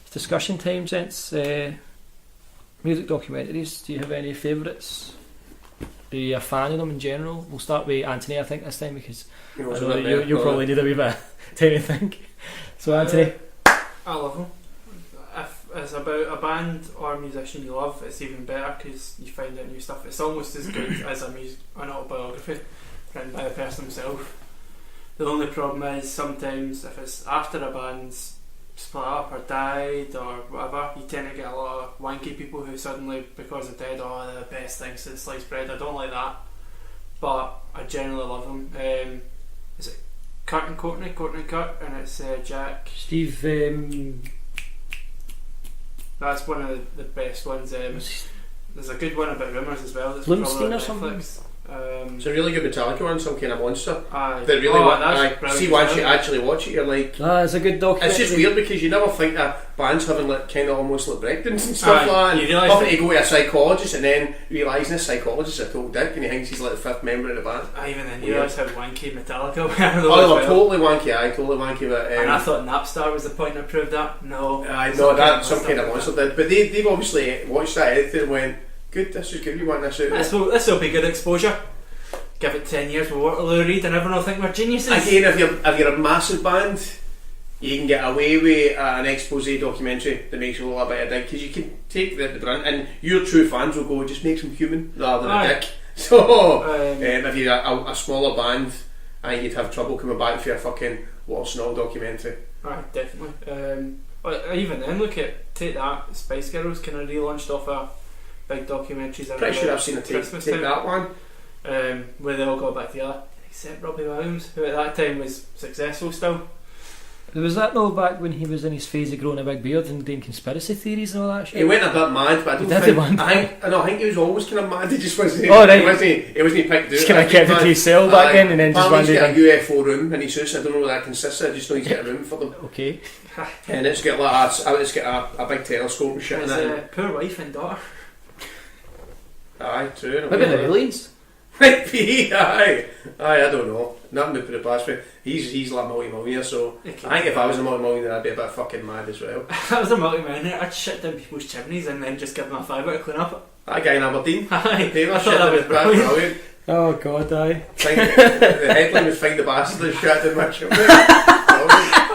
It's discussion time, gents. Music documentaries, do you have any favourites? Are you a fan of them in general? We'll start with Anthony, I think, this time, because I know that you probably need a wee bit of time to think. So Anthony? I love them. If it's about a band or a musician you love, it's even better because you find out new stuff. It's almost as good as an autobiography written by the person himself. The only problem is sometimes if it's after a band's split up or died or whatever, you tend to get a lot of wanky people who suddenly, because they're dead, they're the best things since sliced bread. I don't like that, but I generally love them. Is it Kurt and Courtney? Courtney and Kurt, and it's Jack. Steve... That's one of the best ones. There's a good one about rumours as well. That's Blumstein probably on or something? Netflix. It's a really good Metallica one, some kind of monster. Aye. That really That's brilliant see as once well. you actually watch it, you're like, it's a good documentary. it's just weird because you never think that bands having like kind of almost like breakdowns and stuff Aye, like you that. realise Often that- you go to a psychologist and then realising this psychologist is a total dick and he thinks he's like the fifth member of the band. Even then, you Weird. realise how wanky Metallica were. Oh, though, they as were well. totally wanky, totally wanky. But And I thought Napstar was the point that proved that. No. I Some know kind that of some kind of monster did, but they've obviously watched that edited and went, good, this is good, we want this out there. This will be good exposure. Give it 10 years, we'll work with Lou Reed and everyone will think we're geniuses. Again, if you're a massive band, you can get away with an expose documentary that makes you look a bit of a dick because you can take the brunt and your true fans will go, just makes them human rather than Aye. a dick. So if you're a smaller band, I think you'd have trouble coming back for a fucking What's Snow documentary. Aye, definitely. But even then, take that. Spice Girls kind of relaunched off a big documentaries. Pretty sure I've seen a take Christmas time. that one. Where they all got back together, except Robbie Williams, who at that time was successful still. Was that though back when he was in his phase of growing a big beard and doing conspiracy theories and all that shit? He went a bit mad, but I don't Did he think. one? I think he was always kind of mad. He just wasn't. Oh, right. He wasn't picked out. Just kind of kept it to himself back then, and then just one Apparently day. he's got a UFO room in his house. I don't know what that consists of. I just know he's got a room for them, Okay. and it's got it's got a big telescope and shit in His it. poor wife and daughter. Aye, true. Maybe the aliens. Might be, aye, I don't know. Nothing to put it past me. He's like a multi-millionaire, so Okay. I think if I was a multi-millionaire, I'd be a bit fucking mad as well. If I was a multi-millionaire, I'd shit down people's chimneys and then just give them a fiver to clean up. That guy in Aberdeen, Aye, they were I thought shit. that was brilliant. Brilliant. Oh god, aye. The headline was "Find the bastard that shit in my chimney."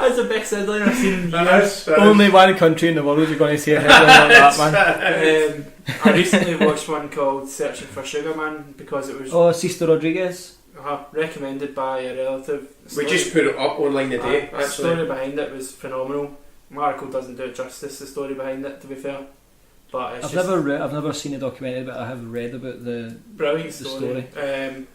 That's the best headline I've seen in years. Only one country in the world you're going to see a headline like that, man. I recently watched one called Searching for Sugar Man because it was Oh, Sister Rodriguez. recommended by a relative. We just put it up online today. The Actually, story behind it was phenomenal. Marco doesn't do it justice, the story behind it, to be fair. But it's I've just never seen a documentary, but I have read about the brilliant the story.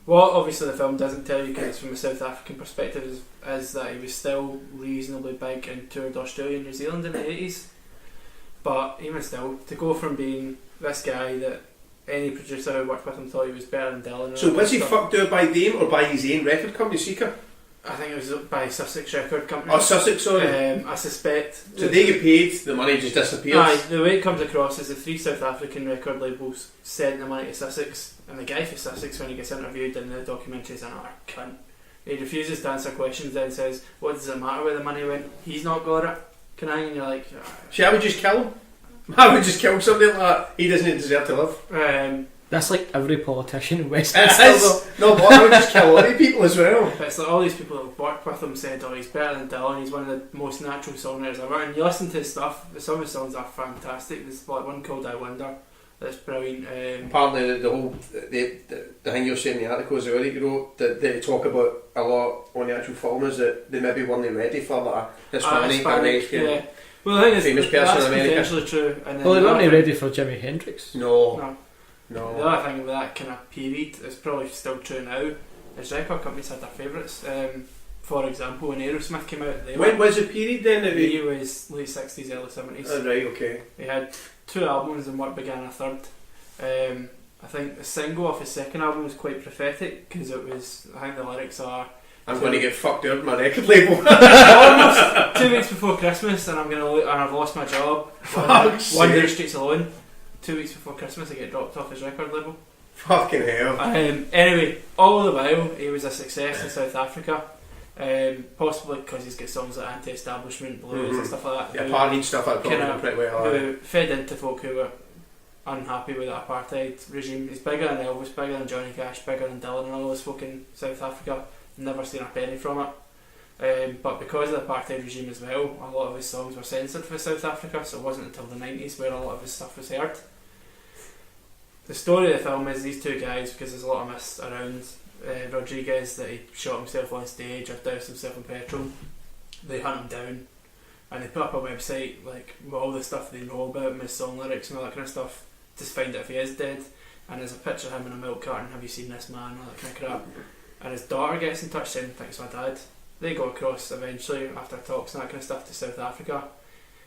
What obviously the film doesn't tell you, because it's from a South African perspective, is that he was still reasonably big and toured Australia and New Zealand in the 80s. But even still, to go from being this guy that any producer who worked with him thought he was better than Dylan. so was he fucked out by them or by his own record company, Seeker? I think it was by Sussex Record Company. Oh, Sussex, sorry. I suspect. So they get paid, the money just disappears. Aye, the way it comes across is the three South African record labels sent the money to Sussex, and the guy for Sussex, when he gets interviewed in the documentary, is another cunt. He refuses to answer questions, then says, "What does it matter where the money went? He's not got it." kind of thing, and you're like, See, I would just kill him. I would just kill somebody like that. He doesn't deserve to live. That's like every politician in It Westminster. is. No, but I would just kill all the people as well. But it's like all these people that have worked with him said, oh, he's better than Dylan, he's one of the most natural songwriters ever. And you listen to his stuff, some of his songs are fantastic. There's like one called I Wonder that's brilliant. Apparently, the whole the thing you're saying in the article as well that you wrote, that they talk about a lot on the actual film, is that they maybe weren't ready for like a Hispanic American. Yeah. Well, the thing is, famous person that's in America. potentially true. And then Well, they the weren't other ready for Jimi Hendrix. No. The other thing with that kind of period is probably still true now, is record companies had their favourites. For example, when Aerosmith came out, When was the period then? It was late 60s, early 70s. Oh, right, okay. They had 2 albums and work began a third. I think the single off his second album was quite prophetic because it was, I think the lyrics are, I'm going to get fucked out of my record label. almost 2 weeks before Christmas and I've lost my job. Wandering streets alone. 2 weeks before Christmas I get dropped off his record label. Fucking hell. Anyway, all the while he was a success in South Africa. Possibly because he's got songs like Anti-Establishment, Blues and stuff like that. Yeah, party stuff I've got Kinda pretty well. who fed into folk who were unhappy with the apartheid regime. He's bigger than Elvis, bigger than Johnny Cash, bigger than Dylan and all those folk in South Africa. Never seen a penny from it. But because of the apartheid regime as well, a lot of his songs were censored for South Africa, so it wasn't until the 90s where a lot of his stuff was heard. The story of the film is these two guys, because there's a lot of myths around Rodriguez that he shot himself on stage or doused himself in petrol. They hunt him down and they put up a website like with all the stuff they know about him, his song lyrics and all that kind of stuff, to find out if he is dead. And there's a picture of him in a milk carton, have you seen this man, all that kind of crap. And his daughter gets in touch saying, thanks my dad. They go across eventually after talks and that kind of stuff to South Africa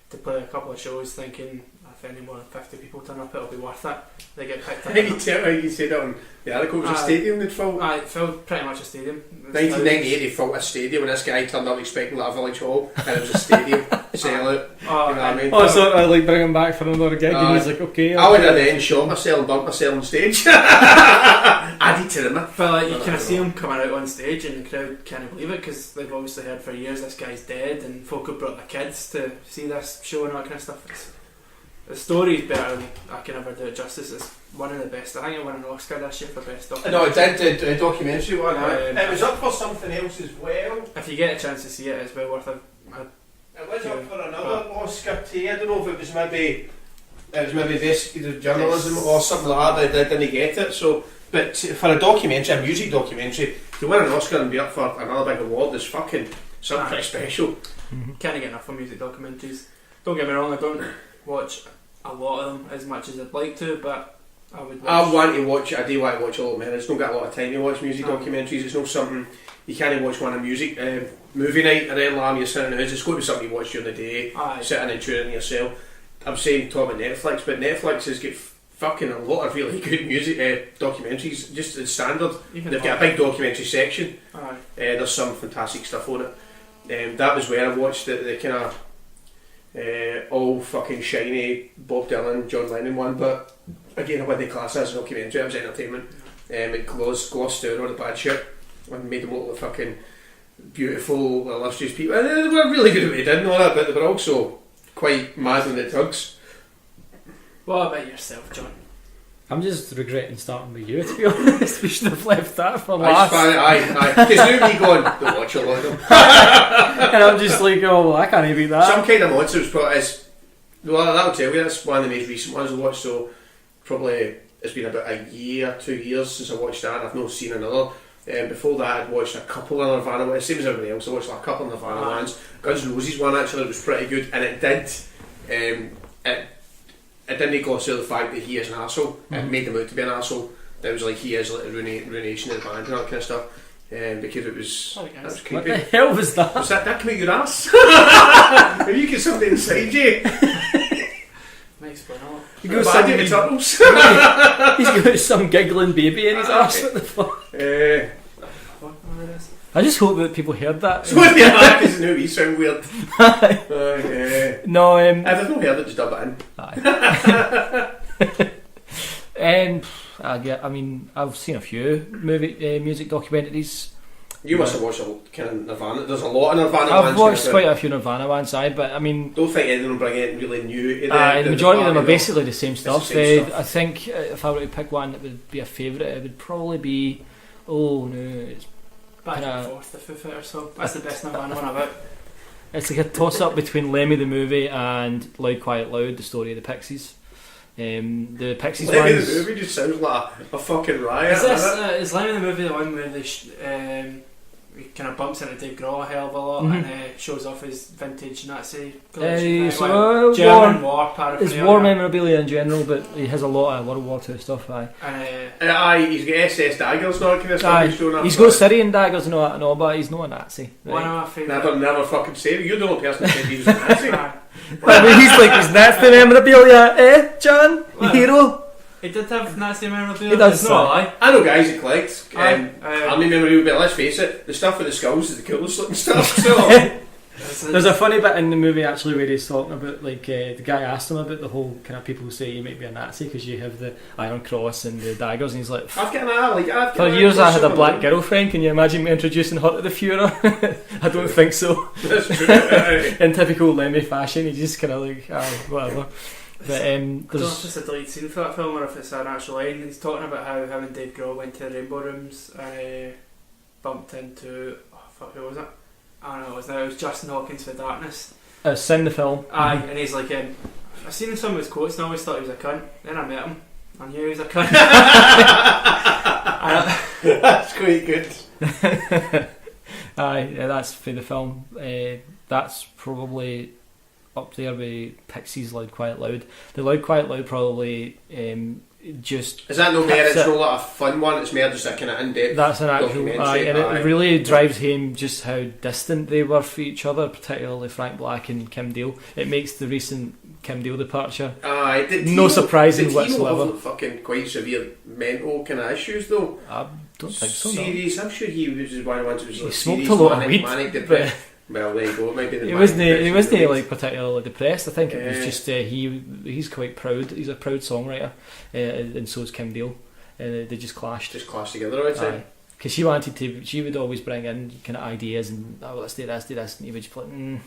to play a couple of shows, thinking if any more than 50 people turn up it'll be worth it. They get picked up. You said that on the article, it was a stadium they'd filled. It filled pretty much a stadium. 1998 they filled a stadium and this guy turned up expecting like a village hall and it was a stadium. Sell it. You know what I mean? Oh, so I like bring him back for another gig and he's like, okay. I would have then shot myself and burnt myself on stage. Added to them. But like, you kind of see him coming out on stage and the crowd can't believe it because they've obviously heard for years this guy's dead and folk have brought their kids to see this show and all that kind of stuff. The story is better than I can ever do it justice. It's one of the best. I think it won an Oscar this year for best documentary. No, it did, the documentary one. It was up for something else as well. If you get a chance to see it, it's well worth it. It was up for another Oscar too. I don't know if it was maybe investigative journalism or something like that. They didn't get it. So, but for a documentary, a music documentary, to win an Oscar and be up for another big award is fucking something pretty special. Can't get enough of music documentaries. Don't get me wrong, I don't watch a lot of them as much as I'd like to, but I would watch. I do want to watch a lot of them. I just don't get a lot of time to watch music documentaries. It's not something you can't watch one of music movie night or anything like you're sitting in the house. It's got to be something you watch during the day, sitting and tuning yourself. I'm saying talk about Netflix, but Netflix has got fucking a lot of really good music documentaries, just as standard. They've got a big documentary section. There's some fantastic stuff on it. That was where I watched the kind of all fucking shiny Bob Dylan, John Lennon one, but again I wouldn't class as a documentary. It was entertainment. It glossed down all the bad shit and made them look like fucking beautiful, illustrious people. And they were really good at what they did and all that, but they were also quite mad on the drugs. What about yourself, John? I'm just regretting starting with you, to be honest. We should have left that for last. Aye. Because now me going, don't watch a lot of them. And I'm just like, oh, well, I can't beat that. Some Kind of Monsters, but well, that'll tell you, that's one of the most recent ones I watched, so probably it's been about a year, 2 years since I watched that, and I've not seen another. Before that I'd watched a couple of Nirvana ones, same as everybody else. I watched like a couple of Nirvana ones. Guns N' Roses one actually was pretty good, and it did it didn't gloss over the fact that he is an arsehole. It made him out to be an arsehole. It was like he is like the ruination of the band and all that kind of stuff. Because it was, that was creepy. What the hell was that? Was that come out your arse? Have you got something inside you? Might explain all. You go Sandy the Turtles. He's got some giggling baby in his arse. What the fuck? I just hope that people heard that. So what the heck is new? You sound weird. No, I've not heard it, just dub it in. I mean, I've seen a few music documentaries. You must have watched a kind of Nirvana. There's a lot of Nirvana I've bands. watched quite a few Nirvana bands, but I mean, Don't think any of them bring anything really new to the majority of them are party, basically the same stuff. the same stuff. I think if I were to pick one that would be a favourite, it would probably be, it's Back kinda- and forth, the Foo Fighters song. That's the best Nirvana one about. it's like a toss-up between Lemmy the movie and Loud Quiet Loud, the story of the Pixies. The Pixies Lemmy ones. the movie just sounds like a fucking riot. Is this doesn't it? is Lemmy the movie the one where they he kind of bumps into Dave Grohl a hell of a lot and shows off his vintage Nazi collection? German war It's paraphernalia. war memorabilia in general, but he has a lot of World War II stuff. Aye, he's got SS daggers now, kind of stuff. He's showing up. He's got Syrian daggers and all that and all, but he's not a Nazi. One Right? of my favourite. Never fucking say it. You're the only person that said he was a Nazi. I mean, he's like his Nazi memorabilia, John? Well, Hero? He did have Nazi memorabilia. He does, It's not a lie. I know guys that collect Aye, army memorabilia, but let's face it, the stuff with the skulls is the coolest looking stuff. So There's a funny bit in the movie actually where he's talking about, like, the guy asked him about the whole kind of people who say you might be a Nazi because you have the Iron Cross and the daggers, and he's like, I've got an eye, like I've for got years I had a an black eye. girlfriend, can you imagine me introducing her to the Führer? I don't think so. That's true. In typical Lemmy fashion, he just kind of like, whatever. But I don't know if there's it's a deleted scene for that film or if it's an actual line. He's talking about how him and Dave Grohl went to the Rainbow Rooms and bumped into, who was it? I don't know, it was Justin Hawkins for Darkness. it's in the film. Aye, and he's like, I've seen some of his quotes and I always thought he was a cunt. Then I met him. I knew he was a cunt. That's quite good. That's for the film. That's probably up there with Pixies Loud Quiet Loud. The Loud Quiet Loud probably just Is that no more? That's It's it. not like a fun one. It's more just a kind of in-depth. that's an actual documentary, and aye. it really drives home just how distant they were for each other, particularly Frank Black and Kim Deal. It makes the recent Kim Deal departure Aye, no surprising did whatsoever. Have fucking quite severe mental kind of issues though. I don't think so. No. Serious. I'm sure he was one of the ones who was He like smoked serious a lot of manic, weed, manic but depression. Well, there you go. It might be the he manic wasn't depression. like particularly depressed. I think it was Yeah. just he's quite proud. He's a proud songwriter, and so is Kim Deal. They just clashed. Just clashed together, I'd say. Because she would always bring in kind of ideas and let's do this, and he would just be like,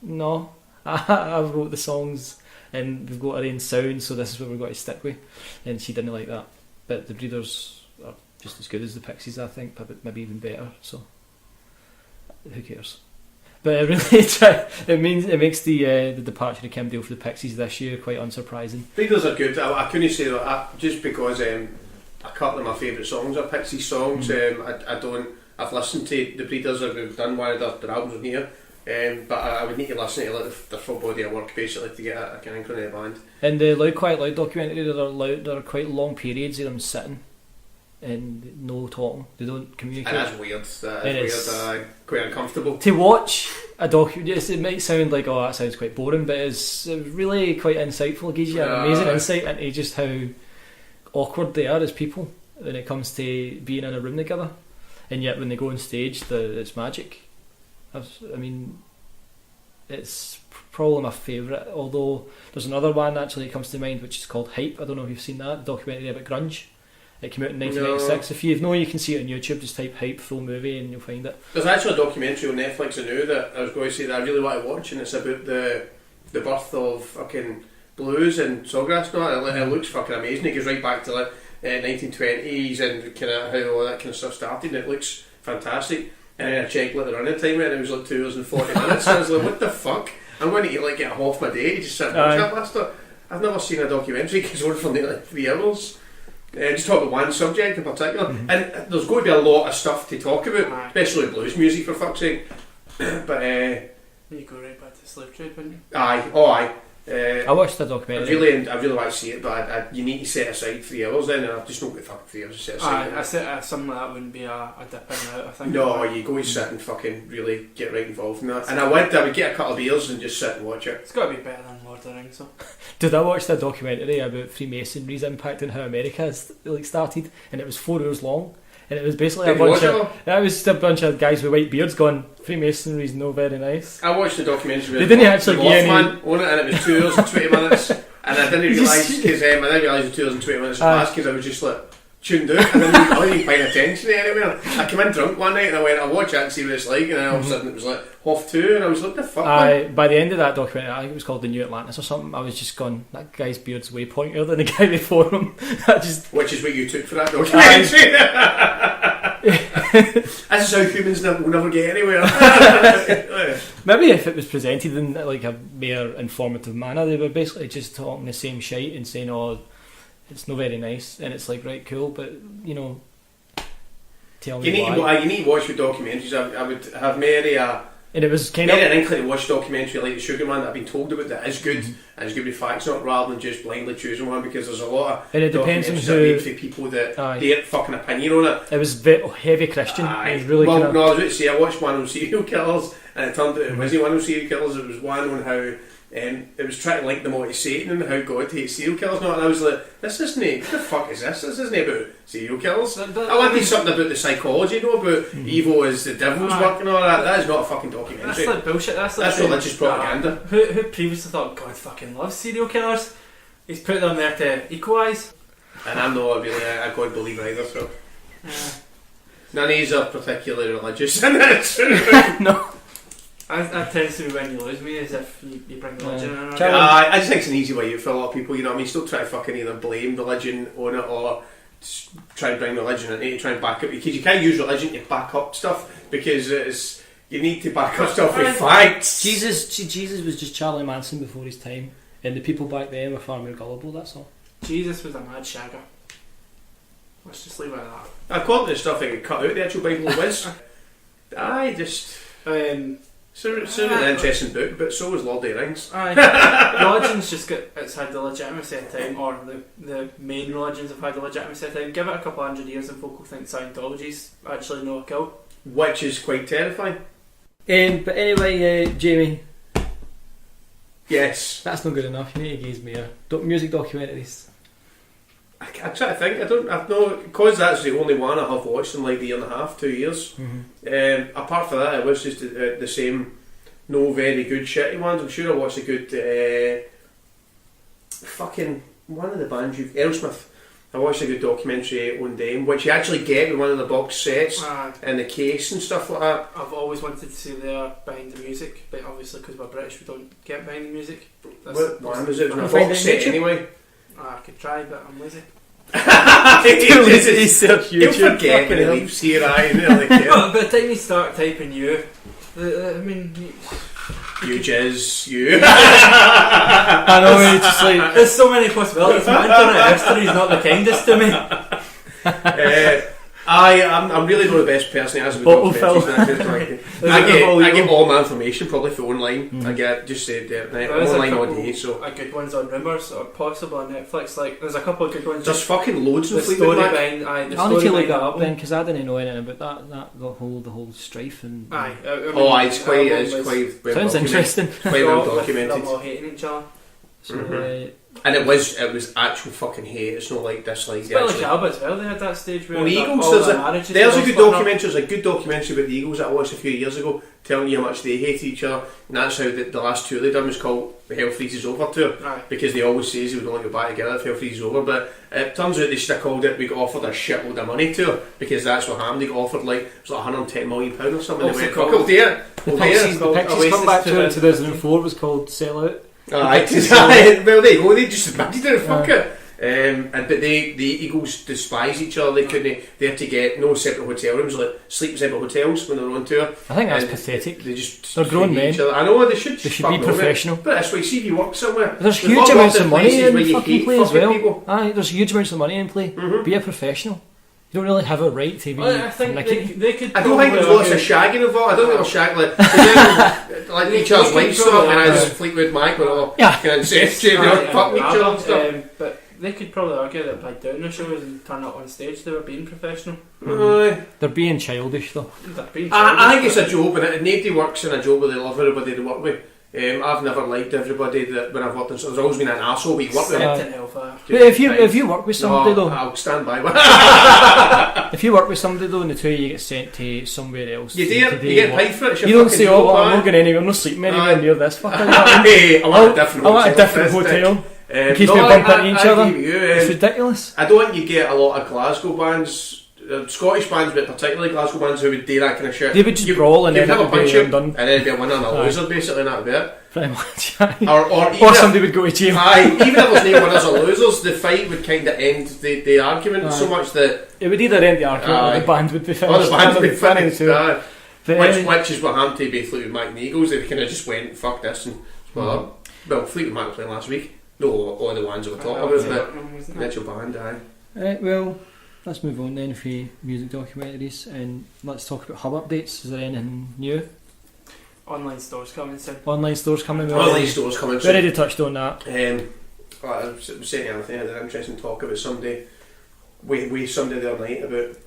no, I've wrote the songs and we've got our own sound, so this is what we've got to stick with. And she didn't like that. But the Breeders are just as good as the Pixies, I think, but maybe even better. So who cares? But it really it makes the departure of Kim Deal for the Pixies this year quite unsurprising. Breeders are good. I couldn't say that just because a couple of my favourite songs are Pixies songs. I've listened to the Breeders. I've done one of their albums on here. But I would need to listen to their full body of work basically to get a kind of inkling of the band. In the Loud Quiet Loud documentary, there are quite long periods of them sitting and no talking. They don't communicate. And that's weird. That is weird. Quite uncomfortable. To watch a documentary, it might sound like, that sounds quite boring, but it's really quite insightful. It gives you an amazing insight into just how awkward they are as people when it comes to being in a room together. And yet when they go on stage, it's magic. I mean, it's probably my favourite, although there's another one actually that comes to mind which is called Hype. I don't know if you've seen that, documentary about grunge. It came out in 1996. If you know, you can see it on YouTube. Just type Hype full movie and you'll find it. There's actually a documentary on Netflix I knew that I was going to say that I really want to watch, and it's about the birth of fucking blues and sawgrass and all that. It looks fucking amazing. It goes right back to like 1920s and kind of how all that kind of stuff started, and it looks fantastic. And then I checked the running time and it was like 2 hours and 40 minutes. So I was like, what the fuck? I'm going to get half my day to just sit and watch that bastard. I've never seen a documentary because it's only for like 3 hours. Just talk about one subject in particular. And there's going to be a lot of stuff to talk about, especially blues music for fuck's sake. But you go right back to Slave Trade, wouldn't you? aye. I watched the documentary. I really want to see it, but you need to set aside 3 hours then, and I've just not got fucking 3 hours to set aside. Something like that wouldn't be a dip in and out, I think. No, you go and sit and fucking really get right involved in that. And I would get a couple of beers and just sit and watch it. It's got to be better than Lord of the Rings, so. Did I watch the documentary about Freemasonry's impact on how America has started, and it was 4 hours long, and it was basically a bunch of guys with white beards going, Freemasonry's no very nice. I watched the documentary with They didn't actually the get any- Mothman on it, and it was 2 hours and 20 minutes, and I didn't realise the 2 hours and 20 minutes passed because I was just like, tuned out and I wasn't even paying attention anywhere. I came in drunk one night and I went, I'll watch that and see what it's like, and then all of a sudden it was like 2:30 and I was like, the fuck, man? By the end of that documentary, I think it was called The New Atlantis or something, I was just going, that guy's beard's way pointier than the guy before him. Which is what you took for that documentary. This is how humans will never get anywhere. Maybe if it was presented in like a more informative manner, they were basically just talking the same shite and saying, oh, it's not very nice, and it's like, right, cool, but you know, tell me why. You need to watch the documentaries. I would have Mary and it was kind of of an inkling to watch a documentary like The Sugar Man that I've been told about that is good and is good with facts on it, rather than just blindly choosing one, because there's a lot of and it depends on documentaries who, that are made for people that their fucking opinion on it. It was heavy Christian. It was really well, no, I was about to say, I watched one on serial killers and it turned out it wasn't one on serial killers, it was one on how it was trying to link them all to Satan and how God hates serial killers and all, and I was like, this isn't it, what the fuck is this? This isn't about serial killers. I wanted something about the psychology, you know, about evil as the devil's work and all that. That is not a fucking documentary. That's like bullshit. That's religious propaganda. Who previously thought God fucking loves serial killers? He's put them there to equalise. And I'm not really a God believer either, so none of these are particularly religious. No. That tends to be when you lose me, is if you bring religion in. I just think it's an easy way out for a lot of people, you know what I mean? Still try to fucking either blame religion on it or try and bring religion in to try and back up, because you can't use religion to back up stuff, because you need to back up stuff with facts. Jesus was just Charlie Manson before his time, and the people back then were far more gullible, that's all. Jesus was a mad shagger. Let's just leave it at that. According to the stuff I could cut out, the actual Bible was. It's an interesting book, but so was Lord of the Rings. Religion's just it's had the legitimacy of time, or the main religions have had the legitimacy of time. Give it a couple hundred years and folk will think Scientology's actually no kill. Which is quite terrifying. But anyway, Jamie. Yes. That's not good enough, you need to give me music documentaries. I try to think, because that's the only one I have watched in like a year and a half, 2 years. Apart from that, it was just the same, no very good shitty ones. I'm sure I watched a good, fucking, one of the bands Aerosmith. I watched a good documentary on them, which you actually get with one of the box sets and the case and stuff like that. I've always wanted to see there behind the music, but obviously because we're British we don't get behind the music. What one was it? It was a box set anyway. I could try, but I'm lazy. You'll forget when he leaves here, really care. By the time you start typing you jizz, you. I know, it's just like, there's so many possibilities. My internet history is not the kindest to me. I'm really not the best person as a documentaries. I get all my information probably from online. I get just said online all day. So good ones on Rumours or possible on Netflix. Like there's a couple of good ones. There's fucking loads of Fleetwood Mac. I need to look that up then, because I didn't know anything about that the whole strife and. It's quite sounds interesting. Quite well documented. They're all hating each other. So, and it was actual fucking hate. It's not like this like. Well, like Alba as well. They had that stage where the Eagles. There's a good documentary. There's a good documentary about the Eagles that I watched a few years ago, telling you how much they hate each other, and that's how the last tour they done was called the Hell Freezes Over tour, because they always say they would only go back together if Hell Freezes Over. But it turns out they should have called it "We got offered a shitload of money tour," because that's what happened. They got offered like it was like £110 million or something. They went, "Fuck, we'll do it." The Pixies come back to in 2004 was called Sell Out. Well, there you go. They just admitted it. Fuck it. But the Eagles despise each other. They had to get no separate hotel rooms, like sleep in separate hotels when they were on tour. I think that's pathetic. They're grown men. Each other. I know they should be professional. But that's why, see if you work somewhere. There's huge amounts of money in fucking play as well. People. There's huge amounts of money in play. Be a professional. You don't really have a right to be. I think they could. I don't think there's lots of shagging involved. I don't think they'll shag like each other's wives stuff. And I was Fleetwood Mac with all kind of incest, fuck each other and stuff. But they could probably argue that by doing the shows and turning up on stage, they were being professional. They're being childish though. I think it's a job, and nobody works in a job where they love everybody they work with. I've never liked everybody that when I've worked in. There's always been an arsehole we work with. If you work with somebody though, I'll stand by. If you work with somebody though, and the two of you get sent to somewhere else, you get paid for it. You don't say, "Oh, well, I'm not going anywhere. I'm not sleeping anywhere near this fucking." I want a different hotel. case we bump into each other. It's I ridiculous. don't think you get a lot of Glasgow bands, Scottish bands, but particularly Glasgow bands who would do that kind of shit. They would just brawl and you'd then have a it would punch be out, done. and then it'd be a winner and a loser, basically, and that'd be it. Pretty much. Aye. Or Or somebody would go to jail. Aye, even if there's no winners or losers, the fight would kind of end the argument so much that It would either end the argument or the band would be finished. or the band would be finished. too. Aye. But Which is what happened to be Fleetwood Mac and the Eagles. They kind of just went, fuck this, and well, Fleetwood Mac were playing last week. No, all the ones that we're talking about, but Mitchell Band, aye. Right, well, let's move on then for music documentaries and let's talk about hub updates. Is there anything new? Online stores coming soon. Online stores coming. Online stores coming We soon. already touched on that. I was saying the other thing, I had an interesting talk about somebody, with somebody the other night about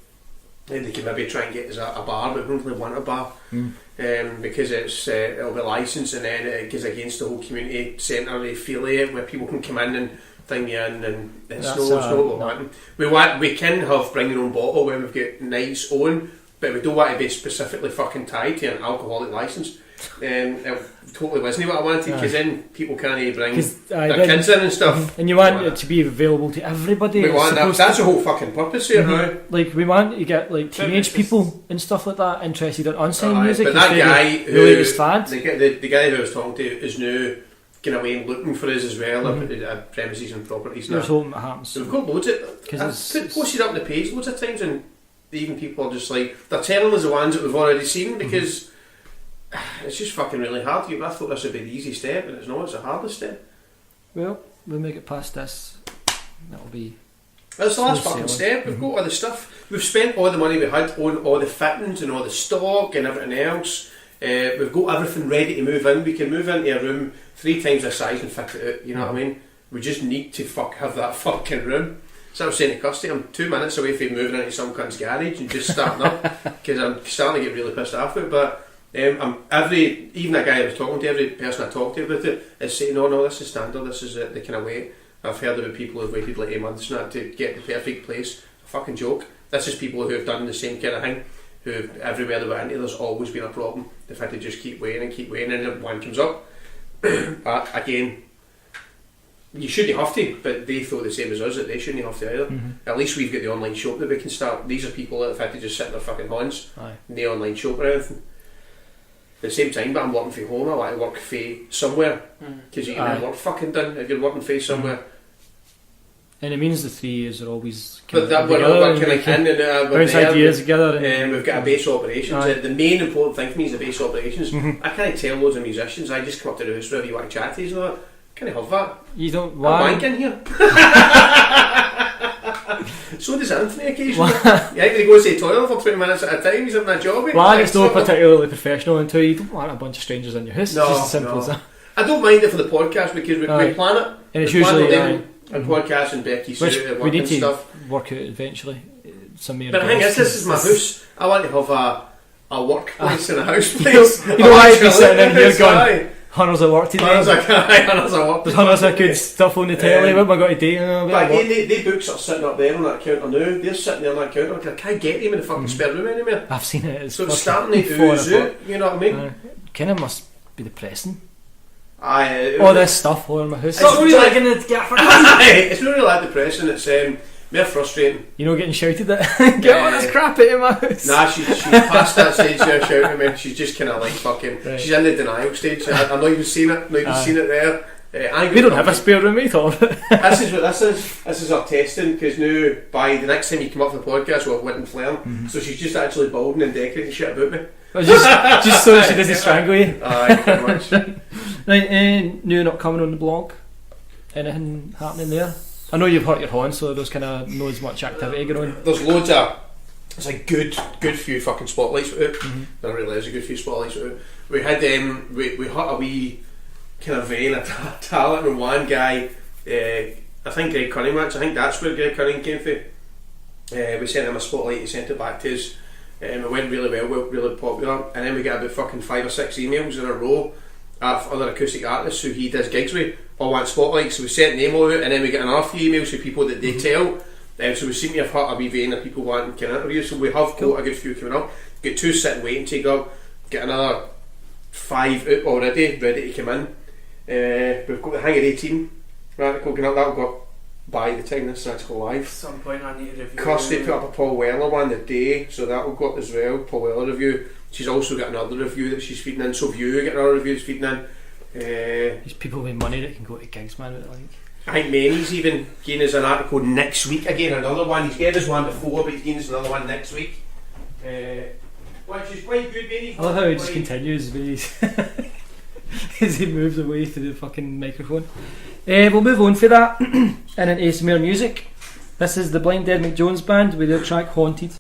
they can maybe try and get us a bar, but we don't really want a bar because it'll be licensed and then it goes against the whole community centre affiliate where people can come in and thing you in, and it's not what we want. We can have bring your own bottle when we've got nights on, but we don't want to be specifically fucking tied to an alcoholic licence. It totally wasn't what I wanted, because then people can't bring their kids in and stuff. And you want it to be available to everybody. We want that. That's the whole fucking purpose here now. Like, we want to get like teenage people and stuff like that interested in unsigned music. But that guy the guy who I was talking to is now going away looking for us as well at premises and properties. Here's hoping it happens. So we've got loads of I've posted up on the page loads of times, and even people are just like, they're telling us the ones that we've already seen, because it's just fucking really hard. I thought this would be the easy step, and it's not. It's the hardest step. Well, we'll make it past this. That'll be. That's the last fucking step. We've got all the stuff. We've spent all the money we had on all the fittings and all the stock and everything else. We've got everything ready to move in. We can move into a room 3 times the size and fit it out. You know what I mean? We just need to have that fucking room. So I was saying to Kirsty, I'm 2 minutes away from moving into some cunt's garage and just starting up, because I'm starting to get really pissed off with it. But even that guy I was talking to, every person I talked to about it is saying, no, this is standard, this is the kind of way. I've heard about people who've waited like 8 months now to get the perfect place. A fucking joke. This is people who have done the same kind of thing, who everywhere they went into, there's always been a problem. They've had to just keep waiting, and then one comes up. But again, you shouldn't have to, but they thought the same as us, that they shouldn't have to either. At least we've got the online shop that we can start. These are people that have had to just sit in their fucking horns in the online shop or anything. At the same time, but I'm working from home. I like to work for somewhere, because you can have work fucking done if you're working for somewhere. And it means the 3 years are always But that we're kind of in and bounce ideas together, and we've got a base operations. The main important thing for me is the base operations. I can't tell loads of musicians. I just come up to the house wherever you want to chat to and all that. Can I have that? You don't. Why? I'm wanking here. So does Anthony occasionally. Yeah, he goes to the toilet for 20 minutes at a time. He's having a job. One, it's not particularly professional, and 2, you don't want a bunch of strangers in your house. No, it's just as simple as that. I don't mind it for the podcast, because we plan it. And it's usually and podcast and Becky which Sue we need to stuff. work out eventually. But the thing is, this is my house. I want to have a workplace and a house place. You know why I'd be sitting in here going, Hunters at work today. Hunters at work. There's Hunters of good stuff on the telly. What am I got to do? But again, they books are sitting up there on that counter now. They're sitting there on that counter. I can't get them in the fucking spare room anymore. I've seen it. So it's starting to ooze out. You know what I mean? Kind of must be depressing. All this stuff all in my house. It's not really like in the gaffer. It's not really that depressing. It's more frustrating. You know, getting shouted at. Get all this crap out of my house. Nah, she's past that stage now, shouting at me. She's just kind of like fucking. Right. She's in the denial stage. I'm not even seen it. Not even seen it there. We don't have a spare room, mate. This is what this is. This is our testing, because now by the next time you come up for the podcast, we'll have Whit and Flair. So she's just actually building and decorating shit about me. just so she doesn't strangle you. Aye, pretty much. Right, new not coming on the blog. Anything happening there? I know you've hurt your horn, so there's kind of not as much activity going on. There's loads of. There's a good few fucking spotlights with it. There really is a good few spotlights with it. We had we had a wee kind of vein of talent with one guy. I think Greg Cunningham. I think that's where Greg Cunningham came from. We sent him a spotlight. He sent it back to us. It went really well, really popular. And then we got about fucking 5 or 6 emails in a row of other acoustic artists who he does gigs with, all want spotlights. So we sent them all out, and then we get another few emails from people that they tell. So we seem to have hit a wee vein of people wanting kind of interviews. So we have got a good few coming up. Get 2 sitting waiting to go. Get another 5 out already, ready to come in. We've got the Hang of 18 article going up. That'll go up by the time this article live. At some point I need to review. Kirsty put up a Paul Weller one the day, so that will go up as well. Paul Weller review. She's also got another review that she's feeding in. So if you get another review that's feeding in, There's people with money that can go to gigs, man. With it, like. I think Manny's even getting us an article next week. Again, another one. He's gave us one before, but he's getting us another one next week. Which is quite good, Manny. I love how he just continues when he's as he moves away to the fucking microphone. We'll move on for that and into ASMR music. This is the Blind Dead McJones Band with their track Haunted.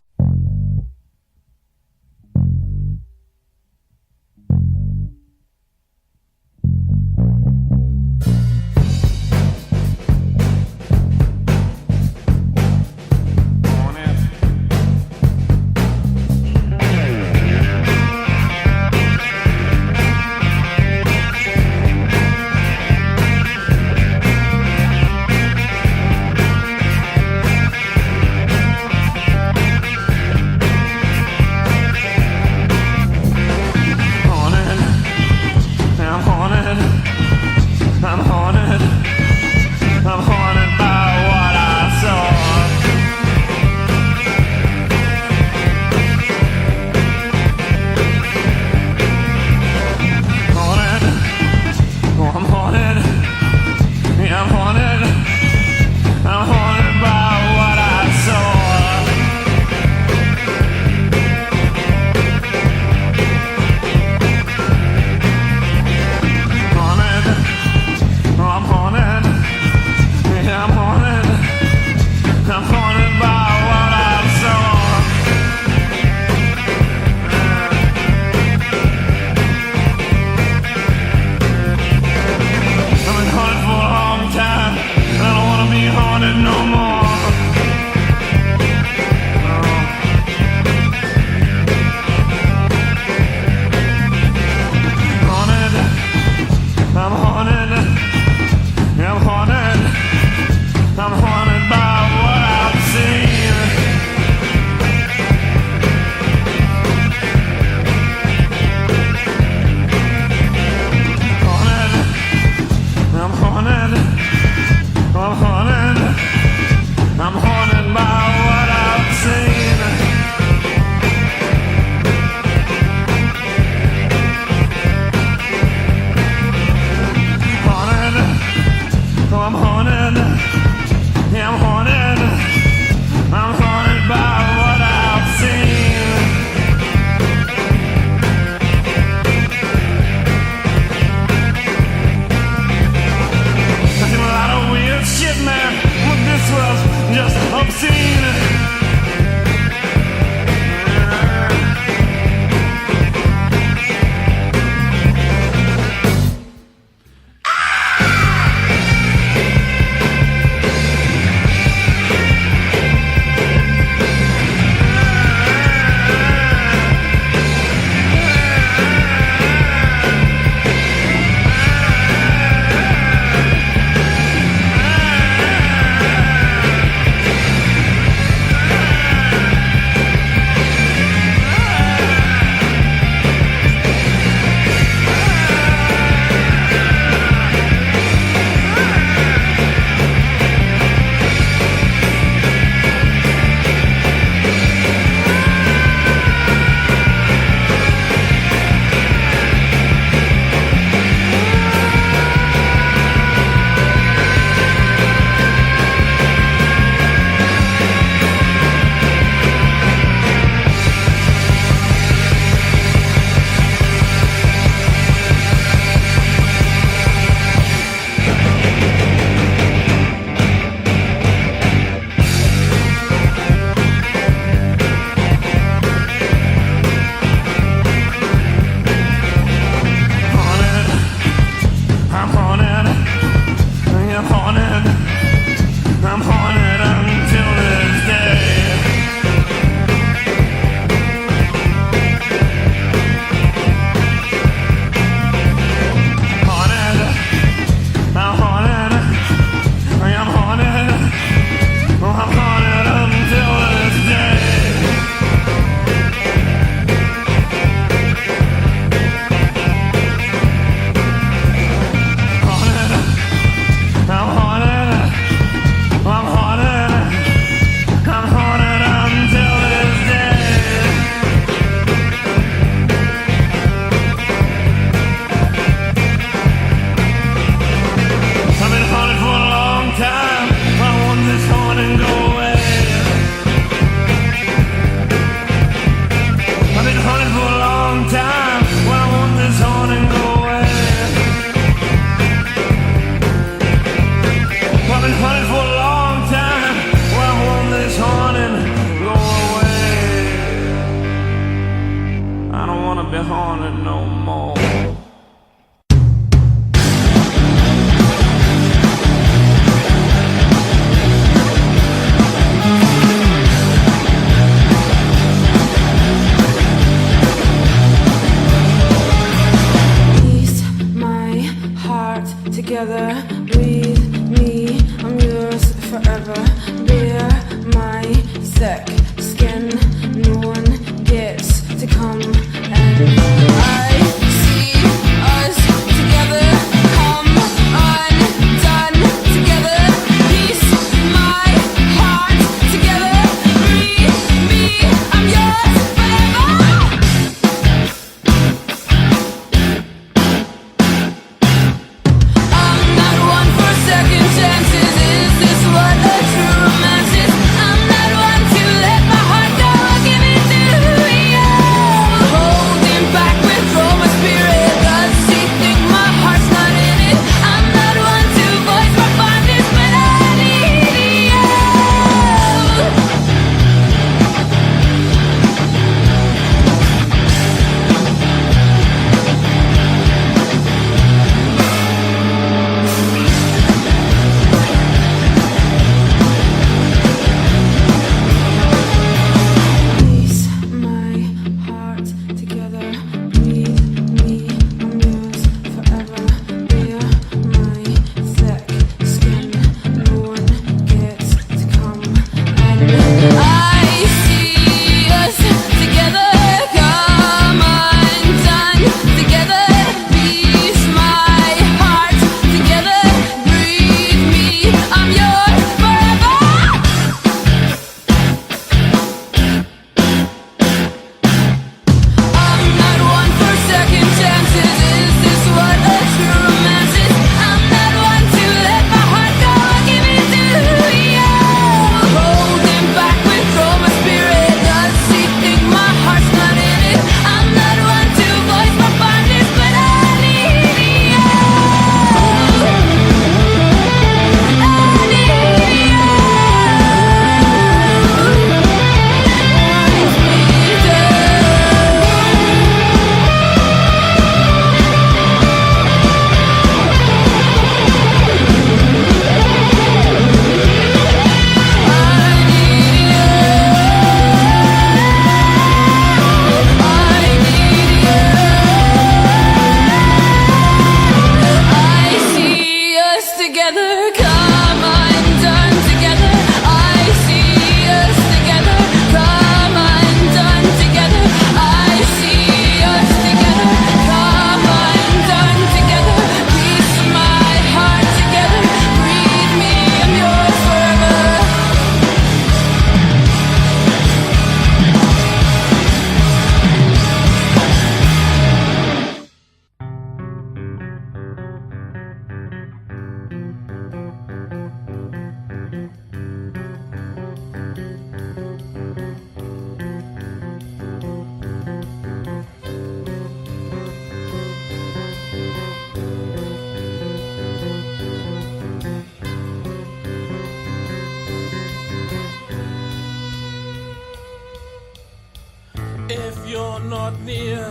not near,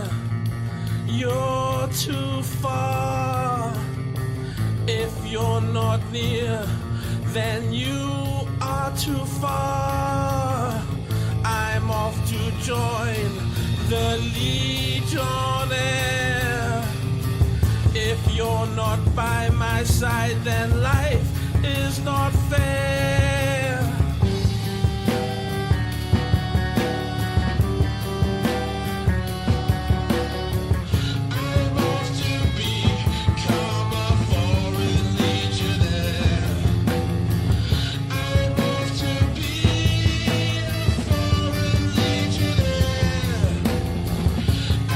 you're too far. If you're not near, then you are too far. I'm off to join the Legionnaire. If you're not by my side, then life is not fair. I'm off to become a foreign legionnaire. I'm off to be a foreign legionnaire.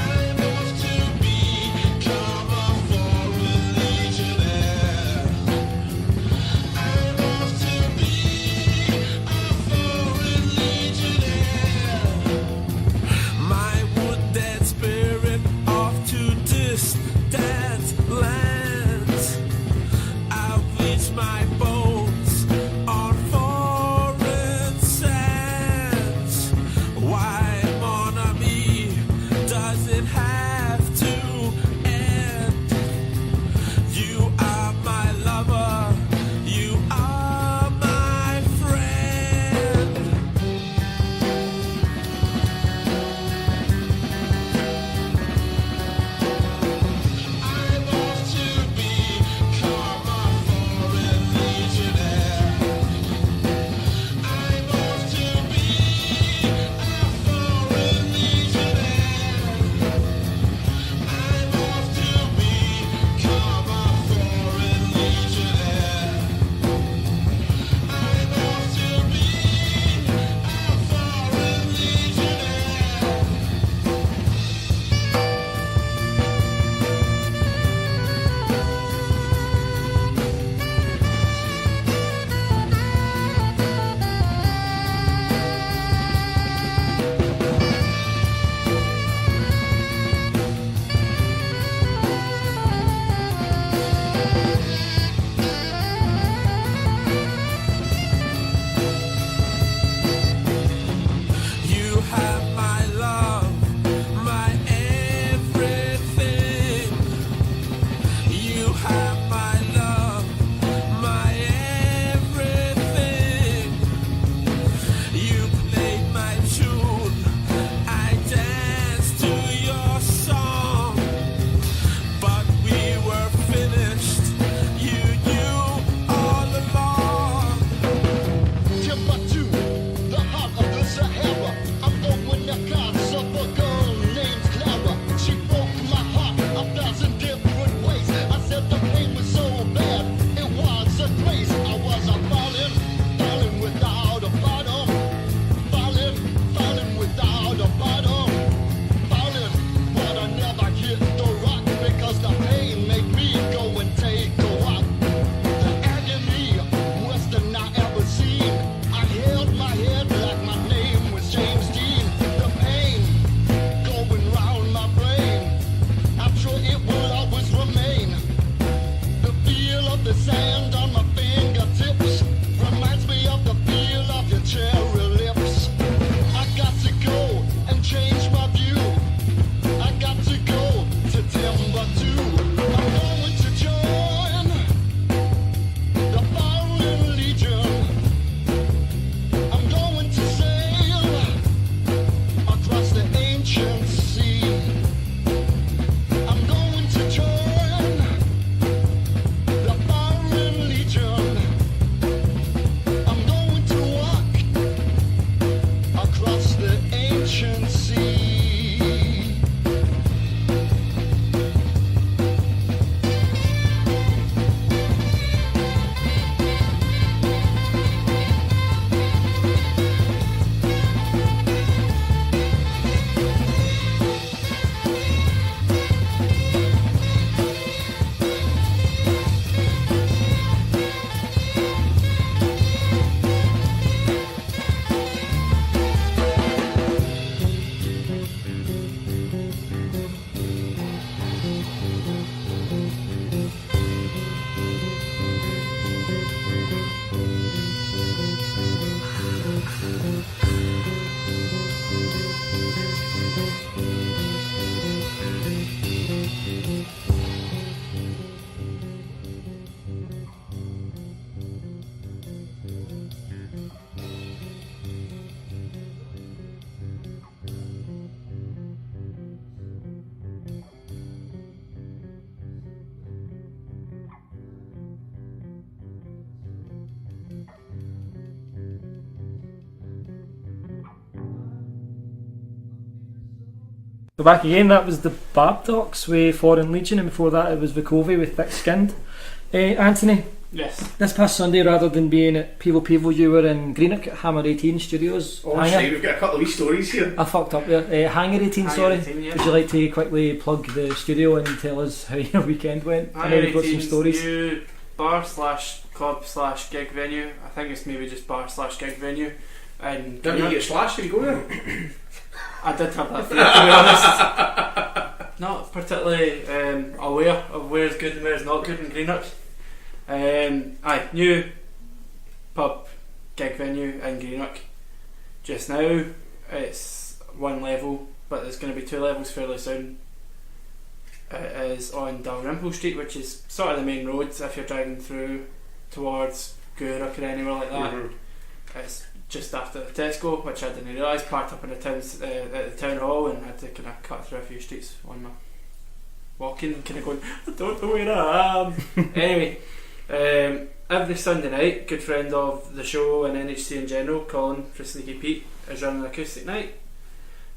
I'm off to become a foreign legionnaire. I'm off to be We're back again. That was the Babdocks with Foreign Legion, and before that it was Vicovey with Thick Skinned. Anthony, Yes. this past Sunday, rather than being at Pivo, you were in Greenock at Hammer 18 Studios. Oh, Hangar. shit, we've got a couple of wee stories here. I fucked up there. Hangar 18, Hangar sorry. 18, yeah. Would you like to quickly plug the studio and tell us how your weekend went? I know Hangar you've got some 18's stories. new bar/club/gig venue. I think it's maybe just bar/gig venue. And Don't you get slashed if you go there? I did have that fear, to be honest. Not particularly aware of where's good and where's not good in Greenock. New pub gig venue in Greenock. Just now it's one level, but there's going to be 2 levels fairly soon. It is on Dalrymple Street, which is sort of the main road if you're driving through towards Gourock or anywhere like that. It's just after the Tesco, which I didn't realise, parked up in the at the town hall, and had to kind of cut through a few streets on my walking, kind of going, I don't know where I am. Anyway, every Sunday night, good friend of the show and NHC in general, Colin for Sneaky Pete, is running an acoustic night,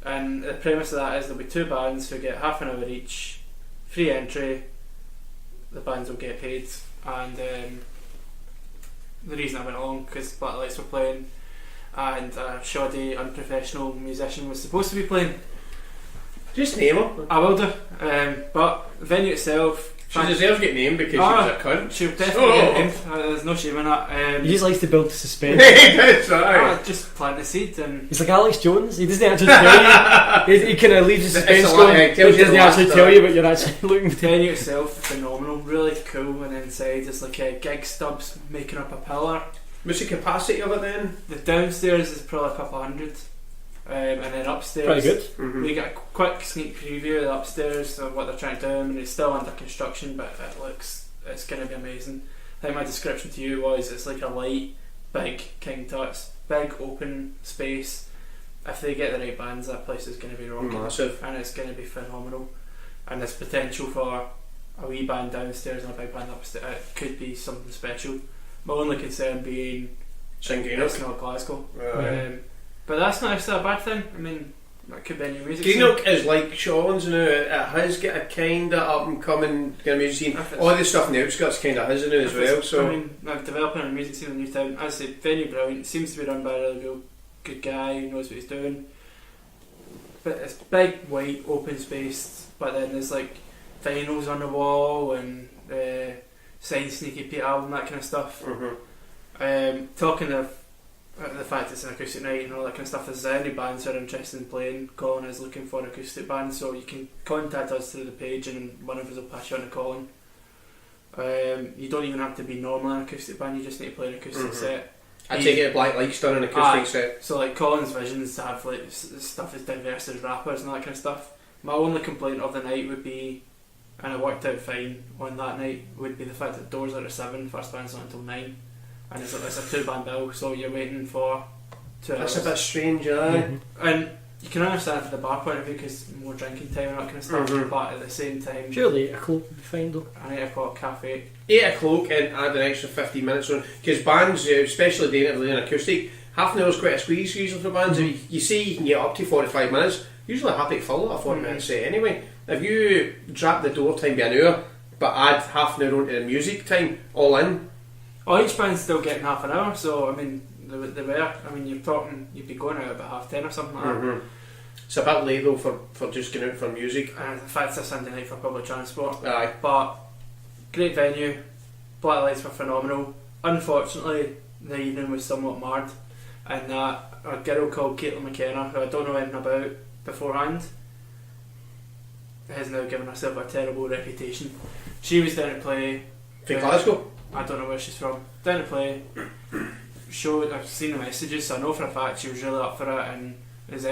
and the premise of that is there'll be 2 bands who get half an hour each, free entry, the bands will get paid, and the reason I went along because Black Lights were playing and a shoddy, unprofessional musician was supposed to be playing. Just name her. I will do, but the venue itself, She deserves to get named because she was a cunt. she'll definitely get named. There's no shame in that. He just likes to build suspense. That's right. Just plant the seed, and He's like Alex Jones. He doesn't actually tell you. He kind of leaves the suspense It's a going. lot, He tells you doesn't the actually last, tell you, but you're actually looking. the venue itself phenomenal, really cool. And inside is like gig stubs making up a pillar. What's the capacity of it then? The downstairs is probably a couple of hundred, and then upstairs Pretty good. we get a quick sneak preview of the upstairs of what they're trying to do. I mean, it's still under construction, but it's going to be amazing. I think my description to you was it's like a light, big King Tut's, big open space. If they get the right bands, that place is going to be rocking, Massive. and it's going to be phenomenal. And there's potential for a wee band downstairs and a big band upstairs. It could be something special. My only concern being it's not Glasgow. But that's not actually a bad thing. I mean, that could be a new music scene. Greenock is like Sean's now. It has got a kind of up and coming kind of music scene. All the stuff in the outskirts kind of has in it as well. So I mean, like developing a music scene in Newtown. As I say, venue brilliant. Seems to be run by a really good guy who knows what he's doing. But it's big, white, open spaced. But then there's like vinyls on the wall and signed Sneaky Pete album, that kind of stuff. Talking of the fact it's an acoustic night and all that kind of stuff, if there's any bands who are interested in playing, Colin is looking for an acoustic band, so you can contact us through the page and one of us will pass you on to Colin. You don't even have to be normally an acoustic band, you just need to play an acoustic set. I take it Black Lights done an acoustic set. So like Colin's vision is to have like stuff as diverse as rappers and all that kind of stuff. My only complaint of the night would be, and it worked out fine on that night, would be the fact that doors are at 7, first band's not until 9, and it's a 2-band bill, so you're waiting for 2 hours. That's a bit strange, aye. And you can understand from the bar point of view because more drinking time and that kind of stuff, but at the same time, Surely 8 o'clock would be fine though. an 8 o'clock cafe. 8 o'clock and add an extra 15 minutes on, because bands, especially doing an acoustic, half an hour's quite a squeeze usually for bands. If you see you can get up to 45 minutes, usually happy to fill a 40 minute set anyway. If you drop the door time by an hour but add half an hour onto the music time all in, Each band's still getting half an hour, so I mean they were. I mean you'd be going out about 10:30 or something like that. It's a bit late though for just going out for music. And in fact, it's a Sunday night for public transport. Aye. But great venue, Black Lights were phenomenal. Unfortunately, the evening was somewhat marred, and that a girl called Caitlin McKenna, who I don't know anything about beforehand, has now given herself a terrible reputation. She was down to play. From Glasgow? I don't know where she's from. Down to play. I've seen the messages, so I know for a fact she was really up for it, and as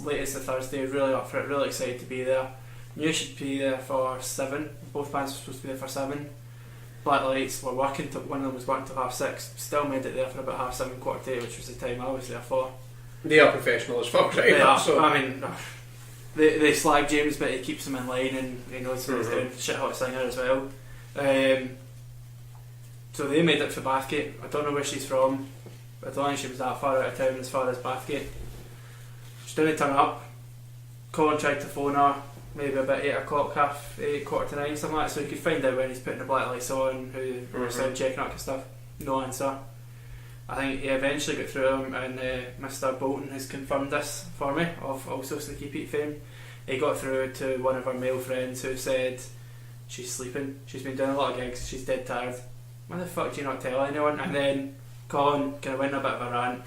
late as the Thursday, really up for it, really excited to be there. Knew she'd be there for 7. Both bands were supposed to be there for 7. Black Lights were working, one of them was working till 6:30. Still made it there for about 7:30, 8:15, which was the time I was there for. They are professional as fuck, right? They are. So. I mean, they slag James, but he keeps them in line and he knows what he's doing. Shit hot singer as well. So they made it for Bathgate. I don't know where she's from, but I don't think she was that far out of town as far as Bathgate. She didn't turn up. Colin tried to phone her maybe about 8 o'clock, 8:30, 8:45, something like that, so he could find out when he's putting the black lights on, who was sound checking up and stuff. No answer. I think he eventually got through him, and Mr. Bolton has confirmed this for me, of also Sneaky Pete fame. He got through to one of her male friends who said she's sleeping, she's been doing a lot of gigs, she's dead tired. Why the fuck do you not tell anyone? And then Colin kind of went on a bit of a rant.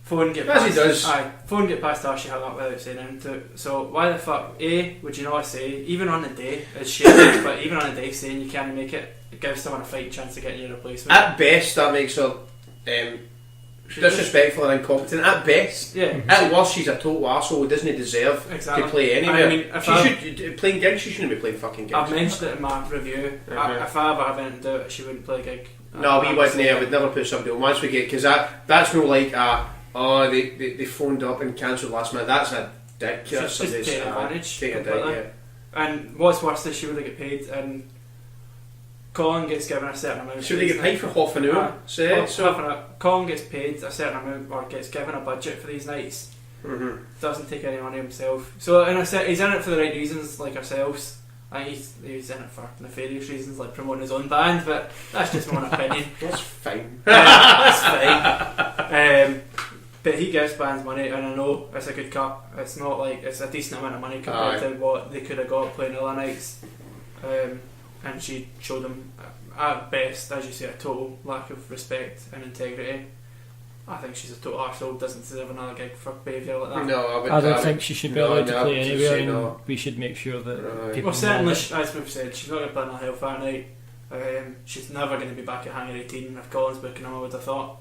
Phone get As he past, does. phone get past her, she hung up without saying anything. So why the fuck, A, would you not say, even on the day, it's shit, but even on the day saying you can't make it, it gives someone a fighting chance of getting your replacement. At best, that makes her disrespectful and incompetent. At best. Yeah. At worst, she's a total arsehole who doesn't deserve Exactly. to play anywhere. I mean, if playing gigs, she shouldn't be playing fucking gigs. I've mentioned it in my review. If I ever have anything to do it, she wouldn't play a gig. No, we wouldn't. I would never put somebody on. Once we get, because that's no like they phoned up and cancelled last minute. That's a dick. Just take advantage. Take a dick, completely. yeah. And what's worse is she would have get paid, and Colin gets given a certain amount. Should they get paid for half an hour? Colin gets paid a certain amount, or gets given a budget for these nights. Mm-hmm. Doesn't take any money himself. So he's in it for the right reasons, like ourselves. I think he's in it for nefarious reasons, like promoting his own band, but that's just my own opinion. That's fine. That's fine. But he gives bands money, and I know it's a good cut. It's not like it's a decent amount of money compared to what they could have got playing other nights. And she showed them, at best, as you say, a total lack of respect and integrity. I think she's a total arsehole, doesn't deserve another gig for behaviour like that. No, I don't think she should be allowed to play anywhere, and no. we should make sure that people Well, certainly, know as we've said, she's not going to play on a Hellfire night. She's never going to be back at Hangar 18 if Colin's booking her, I would have thought.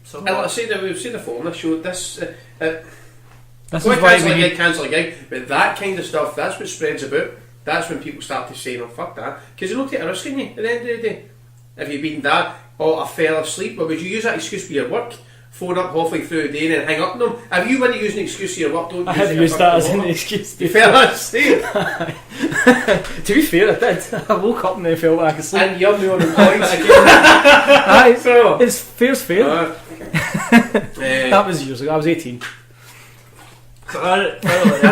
So, like I say that we've seen the phone. I showed this. this is why we need. Cancel a gig, but that kind of stuff. That's what spreads about. That's when people start to say, "No, fuck that," because you don't take a risk, can you? At the end of the day, if you've been that, I fell asleep, or would you use that excuse for your work? Phone up halfway through the day and then hang up on them. If you want to use an excuse for your work, don't. I have used that as an excuse. You fell asleep. To be fair, I did. I woke up and then fell back asleep. And you're the unemployed Aye, so it's fair. That was years ago. I was 18. So I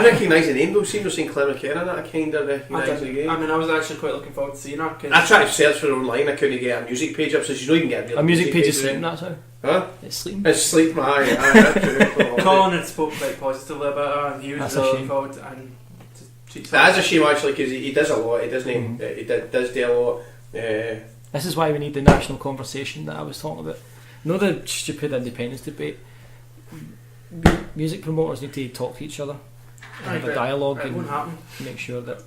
recognise the name though. Seeing Claire McKenna, that I kind of recognise the game. I mean, I was actually quite looking forward to seeing her. I tried to search for her online. I couldn't get a music page up, so you know you can get A music page is in. sleeping, that's how. Huh? It's sleeping. It's sleep, aye. Colin had spoke quite positively about her, and he was That's a really shame. looking forward and That is a shame actually, because he does a lot. He doesn't. Mm-hmm. He does do a lot. This is why we need the national conversation that I was talking about. No, the stupid independence debate. Music promoters need to talk to each other and have a dialogue it won't and happen. make sure that.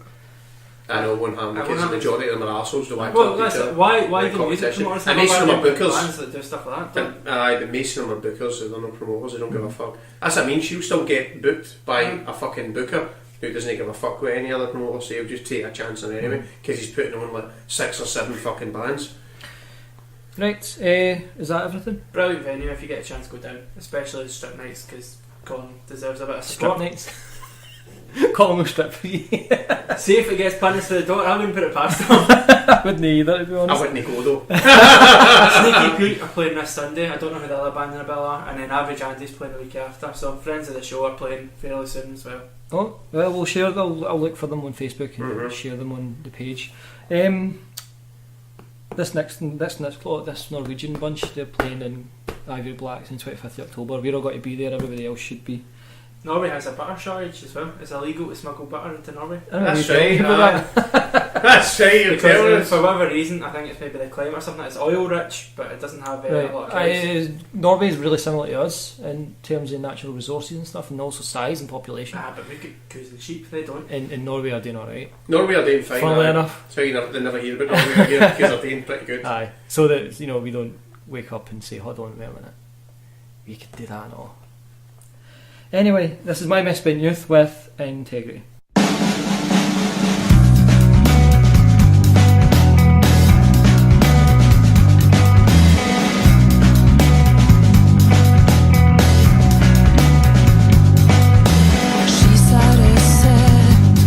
I know it won't happen because the majority of them are arseholes. They want to Well, talk to that's each other. why Like do music competition. promoters And have most of them are bookers. bands that do stuff like that? Aye, the most of them are bookers, so they're not promoters. They don't give a fuck. That's what I mean. She'll still get booked by a fucking booker who doesn't give a fuck with any other promoter. So he'll just take a chance on it anyway because he's putting on like 6 or 7 fucking bands. Right, is that everything? Brilliant venue if you get a chance to go down, especially the strip nights, because Colin deserves a bit of Strip support. nights. Call them strip for you. See if it gets punished for the door, I wouldn't put it past him. I wouldn't either, to be I honest. wouldn't go though. Sneaky Pete are playing this Sunday, I don't know who the other band in the bill are, and then Average Andy's playing the week after, so friends of the show are playing fairly soon as well. Oh, well, we'll share them. I'll look for them on Facebook and share them on the page. This Norwegian bunch, they're playing in Ivory Blacks on 25th of October. We're all got to be there, everybody else should be. Norway has a butter shortage as well. It's illegal to smuggle butter into Norway. That's right. That's right. You're telling Because us. for whatever reason, I think it's maybe the climate or something, it's oil rich, but it doesn't have a lot of cows. Norway is really similar to us in terms of natural resources and stuff, and also size and population. But we get cows and sheep, they don't. In Norway are doing alright. Norway are doing fine. Funnily enough. So they never hear about Norway again because they're doing pretty good. Aye. So that we don't wake up and say, hold on, wait a minute. We could do that and all. Anyway, this is my misspent youth with integrity. She said to set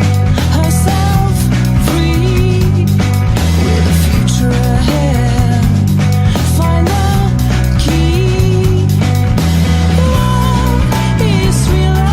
herself free with a future ahead. Find the key. Love is real.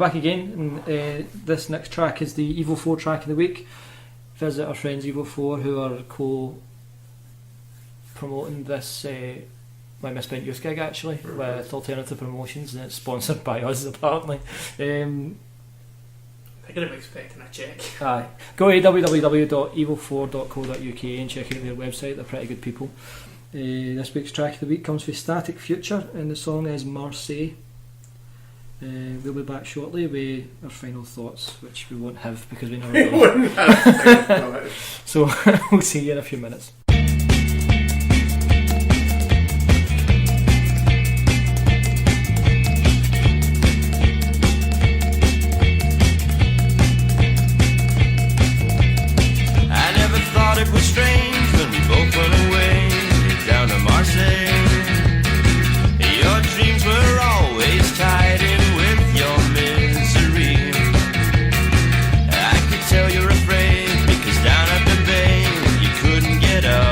back again, and this next track is the Evo 4 track of the week. Visit our friends Evo 4, who are co-promoting this my Misspent Youth gig, actually, with Alternative Promotions, and it's sponsored by us, apparently. I'm going to be expecting a check. Aye. Go to www.evo4.co.uk and check out their website. They're pretty good people. This week's track of the week comes from Static Future, and the song is Marseille. We'll be back shortly with our final thoughts, which we won't have because we never do. So we'll see you in a few minutes. I never thought it was strange when we both went away down to Marseille. Your dreams were always tied in with your misery. I could tell you're afraid because down at the bay you couldn't get up.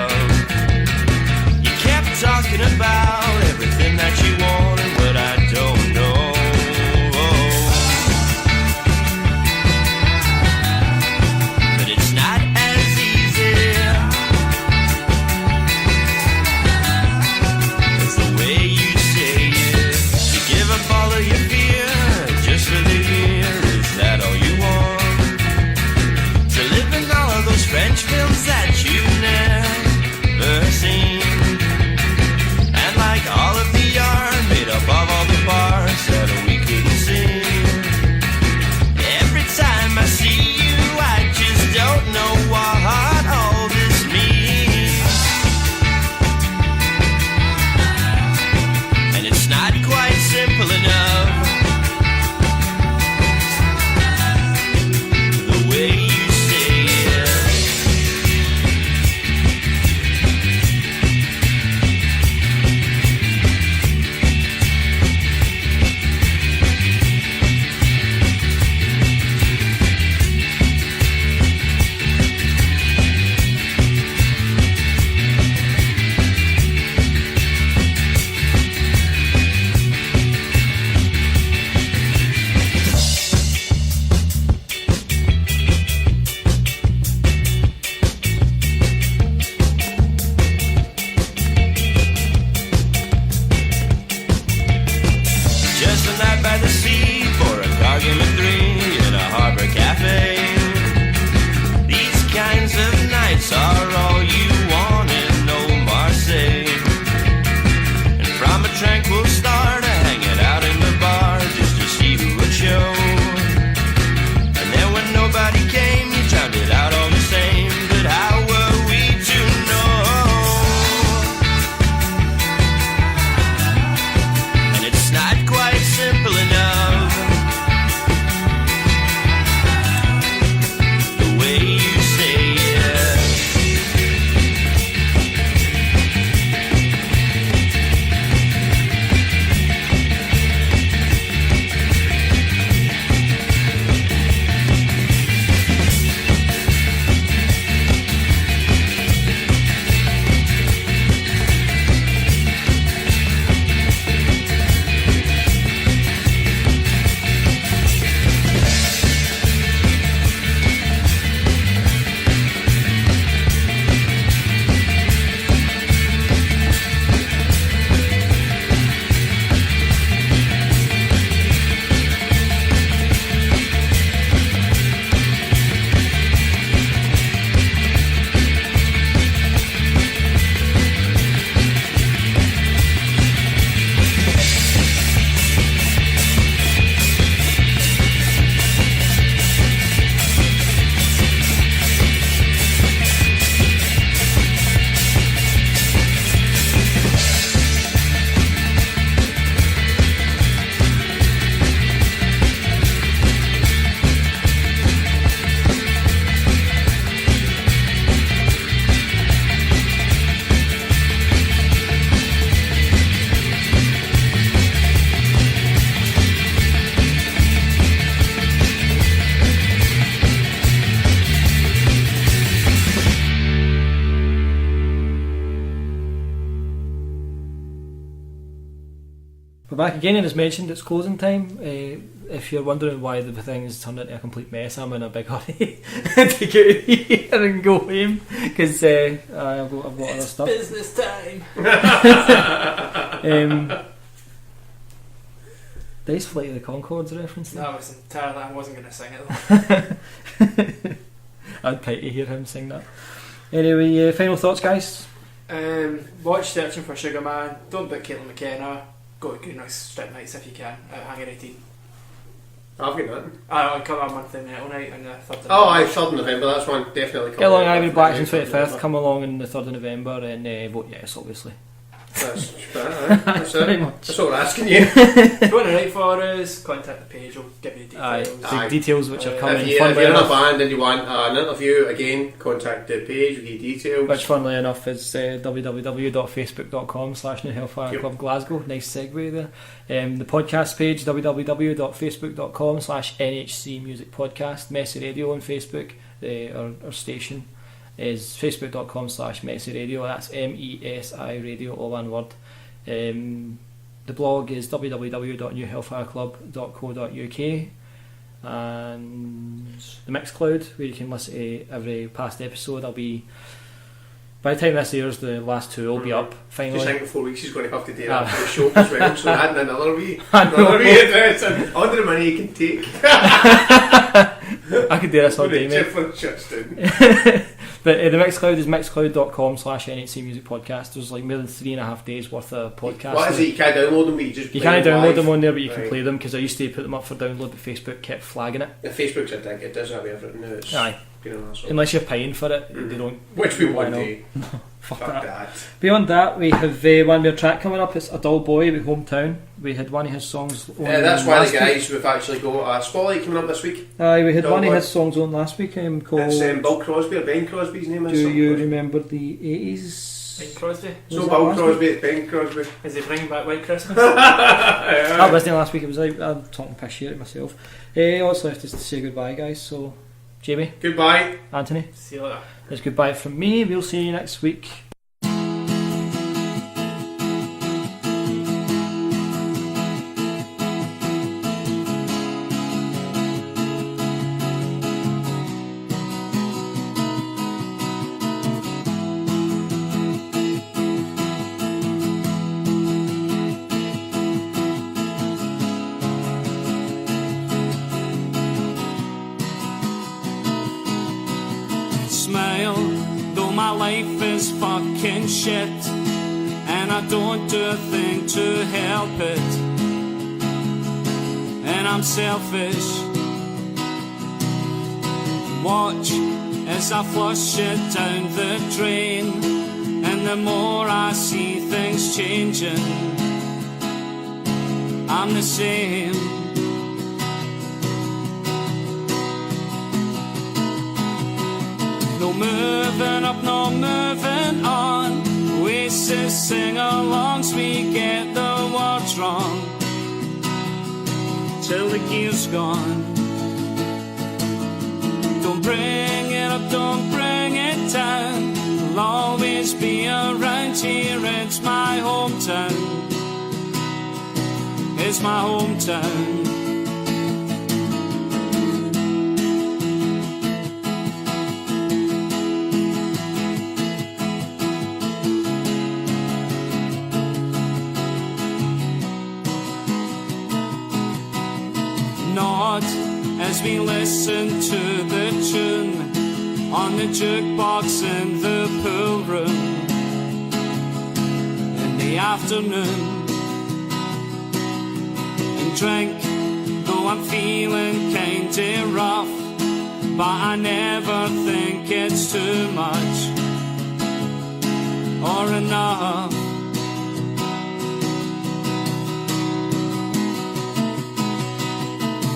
back again, and as mentioned, it's closing time. If you're wondering why the thing has turned into a complete mess, I'm in a big hurry to get out of here and go home because I've got other stuff. Business time. Nice Flight of the Conchords reference. No, I was entirely. I wasn't going to sing it though. I'd pay to hear him sing that. Anyway, final thoughts, guys. Watch Searching for Sugar Man. Don't book Caitlin McKenna. Go to Good Nights Strip Nights if you can at Hangar 18. I've got nothing. I'll come on monthly metal night on the 3rd of Oh, November. 3rd of November, that's one definitely coming. Get along, out. I'll be back on 25th. Come along on the 3rd of November and vote yes, obviously. That's Very it. much. That's what we're asking you. If you want to write for us, contact the page. We'll give you Aye, details. the details which are coming. If you're Funnily in a enough, band and you want an interview, again, contact the page, we'll give you details. which funnily enough is www.facebook.com/New Hellfire Yep. Club Glasgow. Nice segue there. The podcast page, www.facebook.com/NHC MUSIC Podcast. Messy Radio on Facebook, our station is facebook.com/Messy Radio. That's MESI Radio, all one word. The blog is www.newhellfireclub.co.uk, and the Mixcloud, where you can listen to every past episode. I'll be, by the time this airs, the last two will be up Just finally. think in 4 weeks he's going to have to do Ah. that for the show as well, so adding another wee I know. address and all the money you can take. I could do this all day, mate. Different shuts down. But the Mixcloud is mixcloud.com/NHC Music Podcast. There's like more than 3.5 days worth of podcasts. What is it? You can't download them, but you just You play can't them download live. them on there, but you can Right. play them, because I used to put them up for download, but Facebook kept flagging it. Yeah, Facebook's a dick, it does have everything now. It's Aye. been an arsehole. Unless you're paying for it, they don't. Which we Why won't not? do. Fuck Fuck that. that. Beyond that, we have one more track coming up. It's A Dull Boy with Hometown. We had one of his songs on That's why last the guys, we've actually got a spotlight coming up this week. week. We had Dull one Boy. of his songs on last week called It's Bill Crosby, or Ben Crosby's name is. Do something. You Remember the 80s? Bing Crosby. So Was that Bill last Crosby, it's Ben Crosby. Is he bringing back White Christmas? That wasn't last week, it was like, I'm talking piss here to myself. All that's left is to say goodbye, guys. So, Jamie, Goodbye. Anthony, See you later. it's goodbye from me. We'll see you next week. Smile, though my life is fucking shit, and I don't do a thing to help it, and I'm selfish. Watch as I flush it down the drain, and the more I see things changing, I'm the same. No moving up, no moving on. Oasis sing-alongs, we get the words wrong till the gear's gone. Don't bring it up, don't bring it down. I'll always be around here, it's my hometown. It's my hometown. Nod as we listen to the tune on the jukebox in the pool room in the afternoon, and drink, though I'm feeling kinda rough, but I never think it's too much or enough.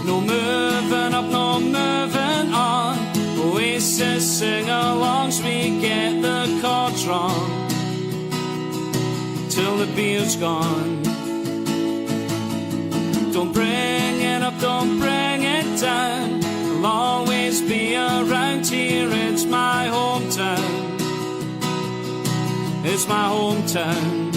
No moving up, no moving on. Oasis sing-alongs, we get the chords wrong till the beer's gone. Don't bring it up, don't bring it down. I'll always be around here, it's my hometown. It's my hometown.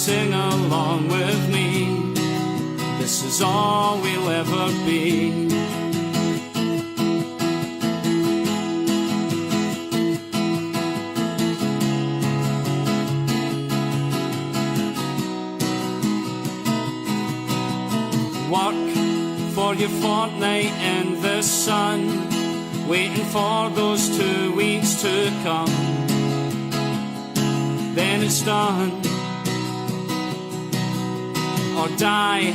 sing along with me. This is all we'll ever be. Work for your fortnight in the sun, waiting for those 2 weeks to come. Then it's done. Or die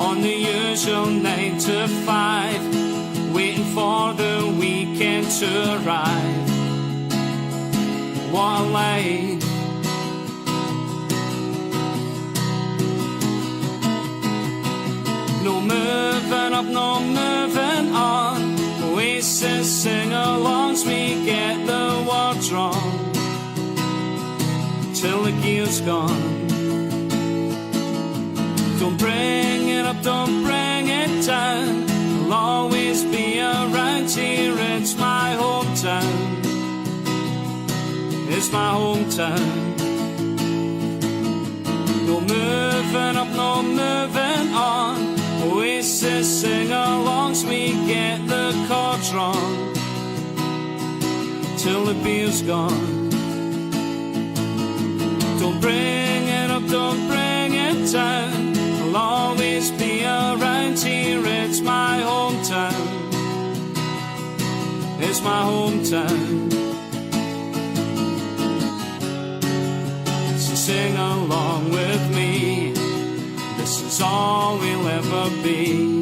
on the usual 9 to 5, waiting for the weekend to arrive. What a life. No moving up, no moving on. Oasis sing-alongs, we get the words wrong till the gear's gone. Don't bring it up, don't bring it down. I'll always be around here, it's my hometown. It's my hometown. No moving up, no moving on. Oasis sing-alongs, we get the chords wrong till the beer's gone. Don't bring it up, don't bring it down. I'll always be around here, it's my hometown. It's my hometown. So sing along with me. This is all we'll ever be.